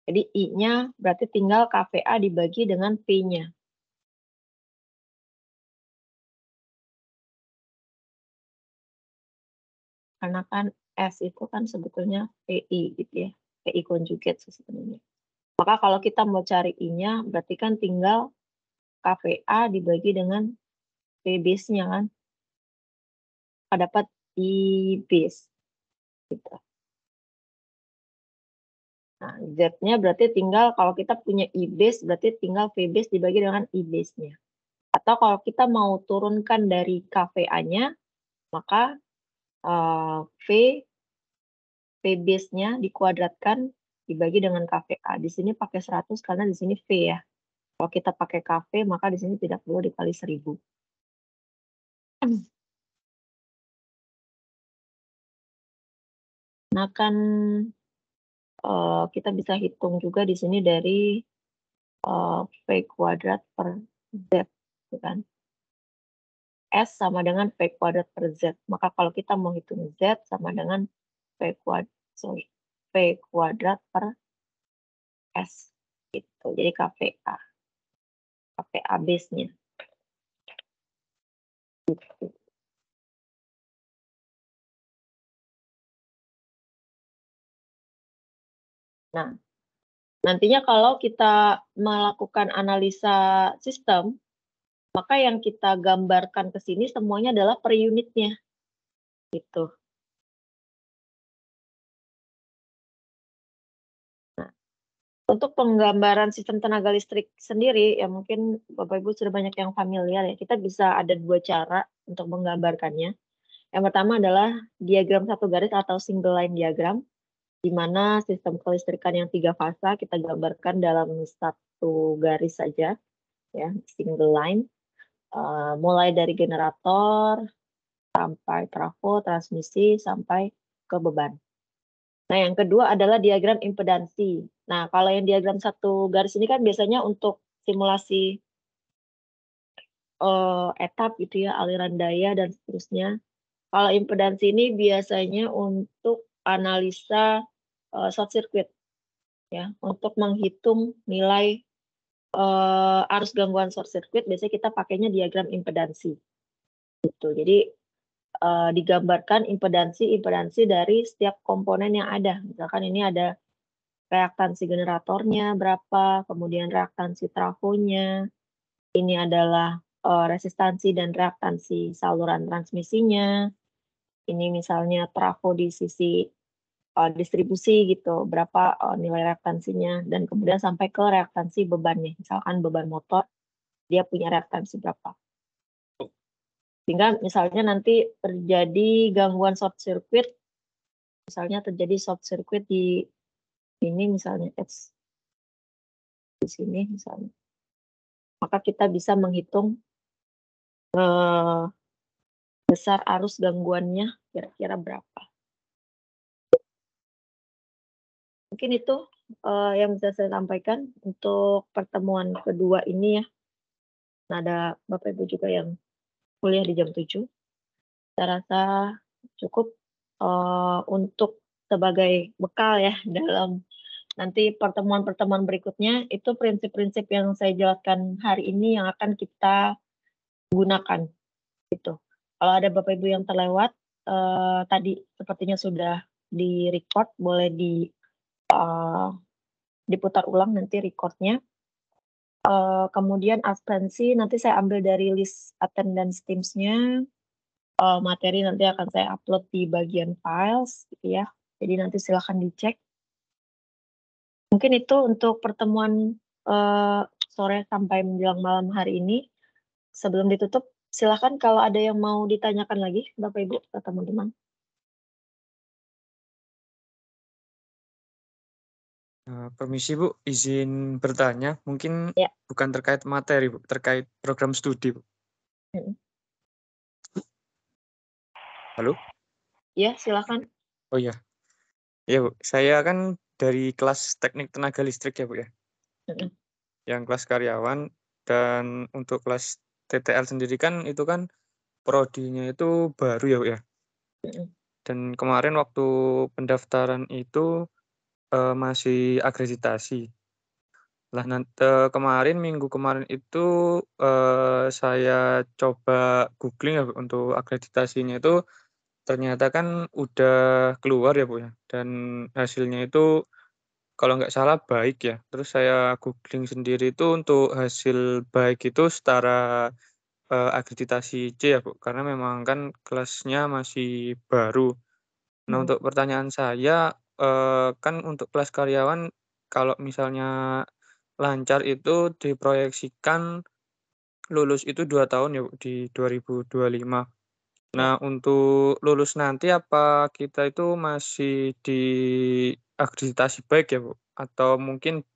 Jadi I-nya berarti tinggal KVA dibagi dengan P-nya. Karena kan S itu kan sebetulnya PI gitu ya, PI conjugate sebenarnya. Maka kalau kita mau cari I-nya, berarti kan tinggal KVA dibagi dengan P base-nya kan. Dapat I base. Gitu. Nah, Z-nya berarti tinggal kalau kita punya I base, berarti tinggal V base dibagi dengan I base-nya. Atau kalau kita mau turunkan dari KVA-nya, maka V base-nya dikuadratkan dibagi dengan KVA. Di sini pakai 100 karena di sini V ya. Kalau kita pakai KV, maka di sini tidak perlu dikali 1000. Nah kan kita bisa hitung juga di sini dari V kuadrat per Z, kan? S sama dengan V kuadrat per Z. Maka kalau kita mau hitung Z sama dengan V kuadrat per S. Gitu. Jadi KVA. KVA base-nya. Gitu. Nah, nantinya kalau kita melakukan analisa sistem, maka yang kita gambarkan ke sini semuanya adalah per unitnya. Gitu. Nah, untuk penggambaran sistem tenaga listrik sendiri, ya mungkin Bapak Ibu sudah banyak yang familiar ya. Kita bisa ada 2 cara untuk menggambarkannya. Yang pertama adalah diagram satu garis atau single line diagram, di mana sistem kelistrikan yang 3 fasa kita gambarkan dalam satu garis saja, ya, single line. Mulai dari generator sampai trafo, transmisi, sampai ke beban. Nah, yang kedua adalah diagram impedansi. Nah, kalau yang diagram satu garis ini kan biasanya untuk simulasi etap gitu ya, aliran daya dan seterusnya. Kalau impedansi ini biasanya untuk analisa short circuit, ya, untuk menghitung nilai arus gangguan short circuit. Biasanya kita pakainya diagram impedansi. Gitu. Jadi digambarkan impedansi dari setiap komponen yang ada. Misalkan ini ada reaktansi generatornya berapa, kemudian reaktansi trafonya, ini adalah resistansi dan reaktansi saluran transmisinya, ini misalnya trafo di sisi distribusi gitu, berapa nilai reaktansinya, dan kemudian sampai ke reaktansi bebannya. Misalkan beban motor, dia punya reaktansi berapa. Sehingga misalnya nanti terjadi gangguan short circuit, misalnya terjadi short circuit di ini misalnya di sini misalnya, maka kita bisa menghitung besar arus gangguannya kira-kira berapa. Mungkin itu yang bisa saya sampaikan untuk pertemuan kedua ini ya. Nah, ada Bapak Ibu juga yang kuliah di jam 7. Saya rasa cukup untuk sebagai bekal ya dalam nanti pertemuan-pertemuan berikutnya, itu prinsip-prinsip yang saya jelaskan hari ini yang akan kita gunakan gitu. Kalau ada Bapak Ibu yang terlewat tadi sepertinya sudah di-record, boleh diputar ulang nanti recordnya. Kemudian absensi nanti saya ambil dari list attendance Teams-nya. Materi nanti akan saya upload di bagian files gitu ya. Jadi nanti silahkan dicek. Mungkin itu untuk pertemuan sore sampai menjelang malam hari ini. Sebelum ditutup, silahkan kalau ada yang mau ditanyakan lagi, Bapak Ibu atau teman-teman. Permisi Bu, izin bertanya, mungkin Ya. bukan terkait materi Bu, terkait program studi Bu. Halo? Ya, silahkan. Oh iya. Ya Bu, saya kan dari kelas teknik tenaga listrik ya Bu ya. Yang kelas karyawan, dan untuk kelas TTL sendiri kan itu kan prodinya itu baru ya Bu ya. Dan kemarin waktu pendaftaran itu masih akreditasi. Lah kemarin minggu kemarin itu saya coba googling ya Bu, untuk akreditasinya itu ternyata kan udah keluar ya Bu ya, dan hasilnya itu kalau nggak salah baik ya. Terus saya googling sendiri itu untuk hasil baik itu setara akreditasi C ya Bu, karena memang kan kelasnya masih baru. Nah untuk pertanyaan saya, kan untuk kelas karyawan kalau misalnya lancar itu diproyeksikan lulus itu 2 tahun ya Bu, di 2025. Nah untuk lulus nanti apa kita itu masih di akreditasi baik ya Bu? Atau mungkin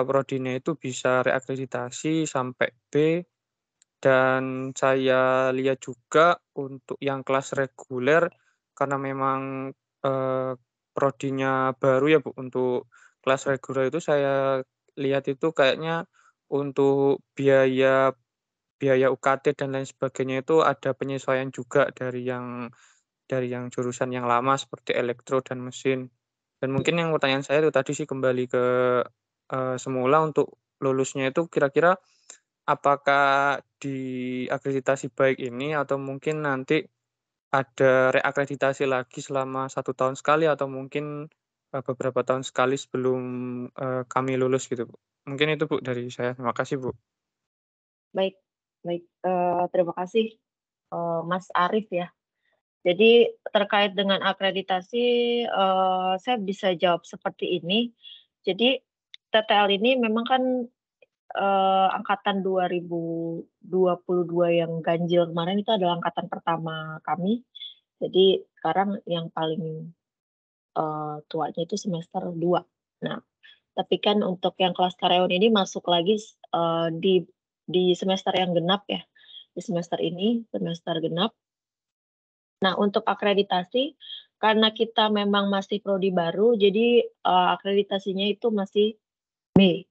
prodinya itu bisa reakreditasi sampai B, dan saya lihat juga untuk yang kelas reguler karena memang prodinya baru ya Bu, untuk kelas reguler itu saya lihat itu kayaknya untuk biaya UKT dan lain sebagainya itu ada penyesuaian juga dari yang jurusan yang lama seperti elektro dan mesin. Dan mungkin yang pertanyaan saya itu tadi sih kembali ke semula untuk lulusnya itu kira-kira apakah di akreditasi baik ini atau mungkin nanti ada reakreditasi lagi selama 1 tahun sekali atau mungkin beberapa tahun sekali sebelum kami lulus gitu Bu. Mungkin itu Bu dari saya. Terima kasih Bu. Baik, terima kasih Mas Arief ya. Jadi terkait dengan akreditasi, saya bisa jawab seperti ini. Jadi TTL ini memang kan angkatan 2022 yang ganjil kemarin itu adalah angkatan pertama kami. Jadi sekarang yang paling tuanya itu semester 2. Nah, tapi kan untuk yang kelas karyawan ini masuk lagi di semester yang genap ya. Di semester ini, semester genap. Nah, untuk akreditasi, karena kita memang masih prodi baru, jadi akreditasinya itu masih B.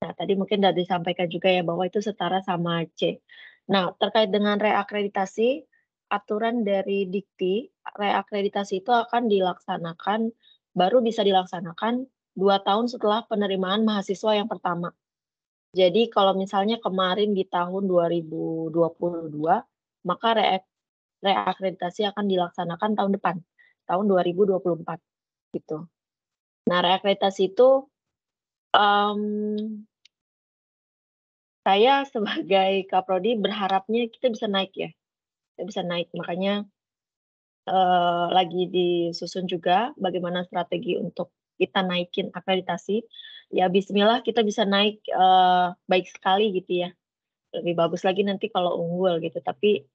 Nah, tadi mungkin sudah disampaikan juga ya bahwa itu setara sama C. Nah, terkait dengan reakreditasi, aturan dari Dikti, reakreditasi itu akan dilaksanakan, baru bisa dilaksanakan 2 tahun setelah penerimaan mahasiswa yang pertama. Jadi kalau misalnya kemarin di tahun 2022, maka reakreditasi akan dilaksanakan tahun depan, tahun 2024 gitu. Nah, reakreditasi itu saya sebagai Kaprodi berharapnya kita bisa naik ya, kita bisa naik. Makanya lagi disusun juga bagaimana strategi untuk kita naikin akreditasi. Ya bismillah kita bisa naik baik sekali gitu ya. Lebih bagus lagi nanti kalau unggul gitu. Tapi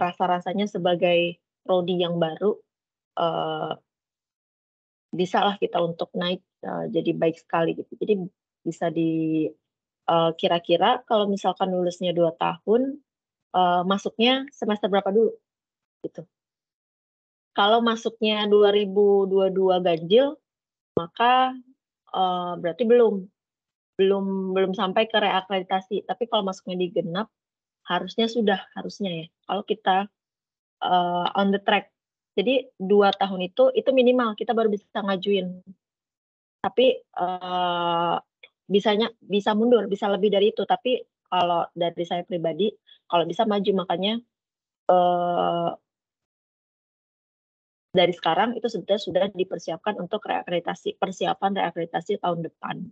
rasa-rasanya sebagai prodi yang baru bisalah kita untuk naik jadi baik sekali gitu. Jadi bisa kira-kira kalau misalkan lulusnya 2 tahun, masuknya semester berapa dulu gitu. Kalau masuknya 2022 ganjil, maka berarti belum. belum sampai ke reakreditasi. Tapi kalau masuknya di genap, harusnya ya. Kalau kita on the track. Jadi 2 tahun itu minimal kita baru bisa ngajuin. Tapi bisa mundur, bisa lebih dari itu. Tapi kalau dari saya pribadi, kalau bisa maju, makanya dari sekarang itu sudah dipersiapkan untuk persiapan reakreditasi tahun depan,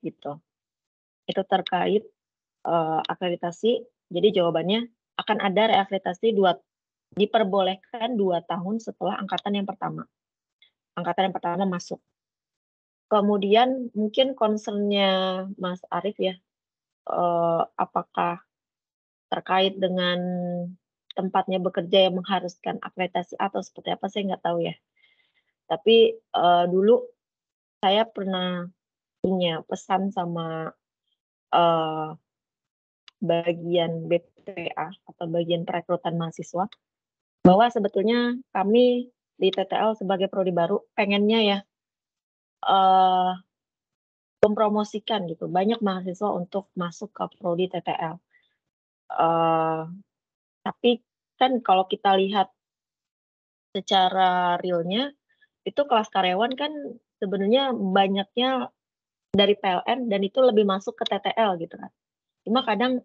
gitu. Itu terkait akreditasi. Jadi jawabannya akan ada reakreditasi diperbolehkan 2 tahun setelah angkatan yang pertama. Angkatan yang pertama masuk. Kemudian mungkin concern-nya Mas Arief ya, apakah terkait dengan tempatnya bekerja yang mengharuskan akreditasi atau seperti apa, saya nggak tahu ya. Tapi dulu saya pernah punya pesan sama bagian BPA atau bagian perekrutan mahasiswa, bahwa sebetulnya kami di TTL sebagai prodi baru pengennya ya mempromosikan gitu banyak mahasiswa untuk masuk ke prodi TTL. Tapi kan kalau kita lihat secara realnya, itu kelas karyawan kan sebenarnya banyaknya dari PLN dan itu lebih masuk ke TTL gitu kan. Cuma kadang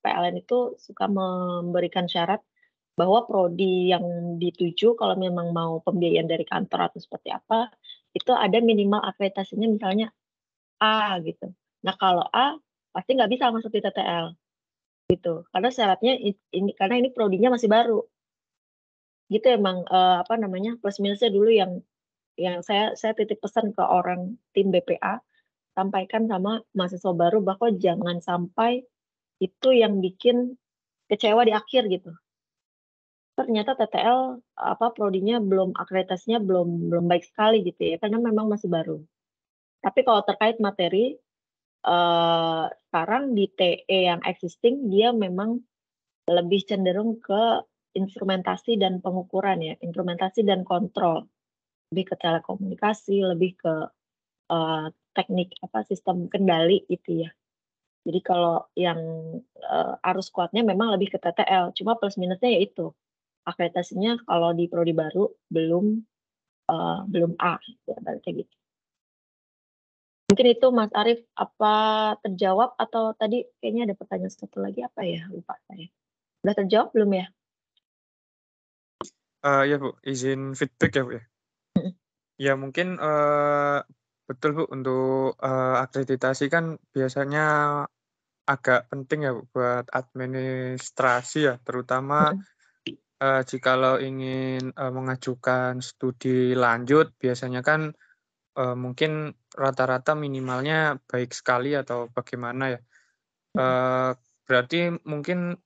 PLN itu suka memberikan syarat bahwa prodi yang dituju kalau memang mau pembiayaan dari kantor atau seperti apa, itu ada minimal akreditasinya misalnya A gitu. Nah kalau A pasti nggak bisa masuk di TTL gitu. Karena syaratnya karena ini prodinya masih baru. Gitu emang plus minusnya dulu yang saya titip pesan ke orang tim BPA, sampaikan sama mahasiswa baru bahwa jangan sampai itu yang bikin kecewa di akhir gitu. Ternyata TTL prodinya akreditasinya belum baik sekali gitu ya, karena memang masih baru. Tapi kalau terkait materi sekarang di TE yang existing dia memang lebih cenderung ke instrumentasi dan pengukuran ya, instrumentasi dan kontrol. Lebih ke telekomunikasi, lebih ke teknik sistem kendali gitu ya. Jadi kalau yang arus kuatnya memang lebih ke TTL, cuma plus minusnya yaitu akreditasinya kalau di prodi baru belum A, kayak gitu. Mungkin itu Mas Arief, apa terjawab atau tadi kayaknya ada pertanyaan satu lagi apa ya, lupa saya. Udah terjawab belum ya? Ya Bu, izin feedback ya Bu ya. Ya mungkin betul Bu, untuk akreditasi kan biasanya agak penting ya Bu buat administrasi ya, terutama jikalau ingin mengajukan studi lanjut biasanya kan mungkin rata-rata minimalnya baik sekali atau bagaimana ya. Berarti mungkin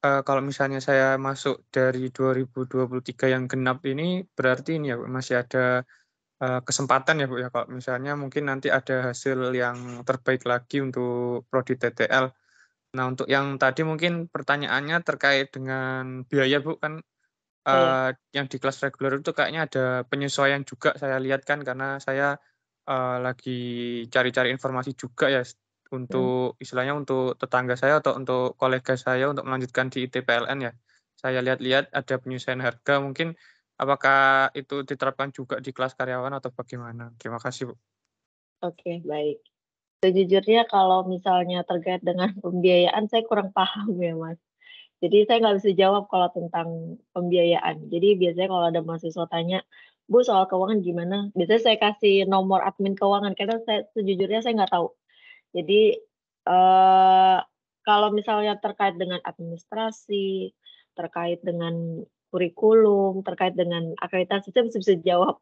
kalau misalnya saya masuk dari 2023 yang genap ini berarti ini ya Bu, masih ada kesempatan ya Bu ya, kalau misalnya mungkin nanti ada hasil yang terbaik lagi untuk prodi TTL. Nah untuk yang tadi mungkin pertanyaannya terkait dengan biaya Bu, kan yang di kelas reguler itu kayaknya ada penyesuaian juga saya lihat kan, karena saya lagi cari-cari informasi juga ya untuk istilahnya untuk tetangga saya atau untuk kolega saya untuk melanjutkan di ITPLN ya. Saya lihat-lihat ada penyesuaian harga, mungkin apakah itu diterapkan juga di kelas karyawan atau bagaimana? Terima kasih Bu. Oke, baik. Sejujurnya kalau misalnya terkait dengan pembiayaan saya kurang paham ya Mas. Jadi saya nggak bisa jawab kalau tentang pembiayaan. Jadi biasanya kalau ada mahasiswa tanya, Bu soal keuangan gimana? Biasanya saya kasih nomor admin keuangan karena sejujurnya saya nggak tahu. Jadi kalau misalnya terkait dengan administrasi, terkait dengan kurikulum, terkait dengan akreditasi saya bisa jawab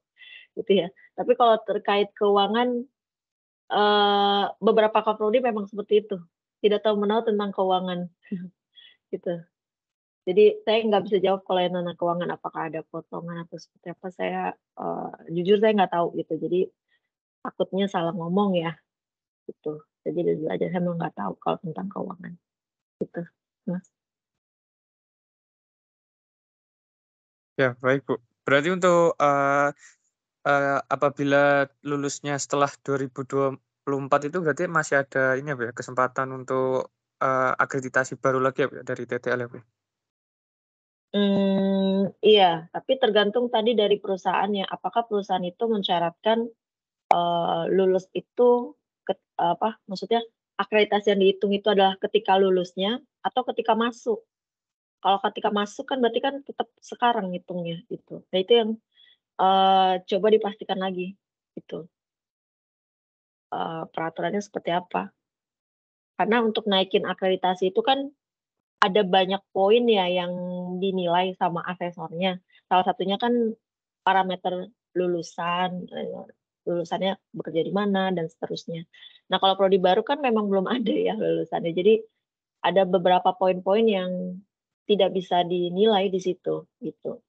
gitu ya. Tapi kalau terkait keuangan beberapa kaprodi memang seperti itu, tidak tahu menahu tentang keuangan gitu. Jadi saya nggak bisa jawab kalau yang tentang keuangan apakah ada potongan atau seperti apa, saya jujur saya nggak tahu gitu. Jadi takutnya salah ngomong ya gitu. Jadi jujur aja saya memang nggak tahu kalau tentang keuangan gitu, Mas. Ya baik Bu. Berarti untuk apabila lulusnya setelah 2024 2024 itu berarti masih ada ini ya, Bu, ya, kesempatan untuk akreditasi baru lagi ya, Bu, ya, dari TTL ya, Bu? Iya, tapi tergantung tadi dari perusahaannya. Apakah perusahaan itu mensyaratkan lulus itu maksudnya akreditasi yang dihitung itu adalah ketika lulusnya atau ketika masuk. Kalau ketika masuk kan berarti kan tetap sekarang hitungnya gitu. Nah itu yang coba dipastikan lagi gitu. Peraturannya seperti apa. Karena untuk naikin akreditasi itu kan ada banyak poin ya yang dinilai sama asesornya. Salah satunya kan parameter lulusan, lulusannya bekerja di mana dan seterusnya. Nah, kalau prodi baru kan memang belum ada ya lulusannya. Jadi ada beberapa poin-poin yang tidak bisa dinilai di situ gitu.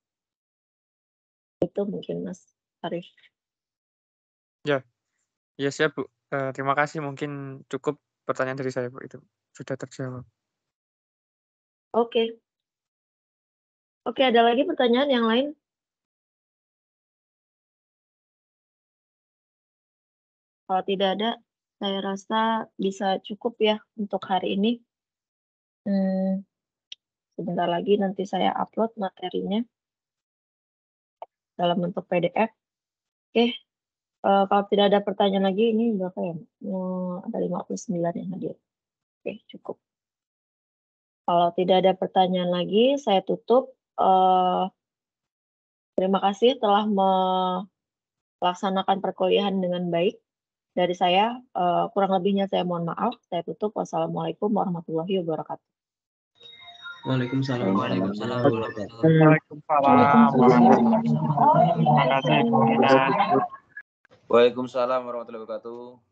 Itu mungkin Mas Arif. Ya. Ya siap, Bu. Terima kasih, mungkin cukup pertanyaan dari saya, Bu, itu sudah terjawab. Oke. Oke, ada lagi pertanyaan yang lain? Kalau tidak ada, saya rasa bisa cukup ya untuk hari ini. Sebentar lagi nanti saya upload materinya dalam bentuk PDF. Oke, kalau tidak ada pertanyaan lagi, ini berapa ya? Ada 59 yang hadir. Oke, cukup. Kalau tidak ada pertanyaan lagi, saya tutup. Terima kasih telah melaksanakan perkuliahan dengan baik. Dari saya, kurang lebihnya saya mohon maaf. Saya tutup. Wassalamualaikum warahmatullahi wabarakatuh. Waalaikumsalam. Waalaikumsalam warahmatullahi Waalaikumsalam warahmatullahi wabarakatuh.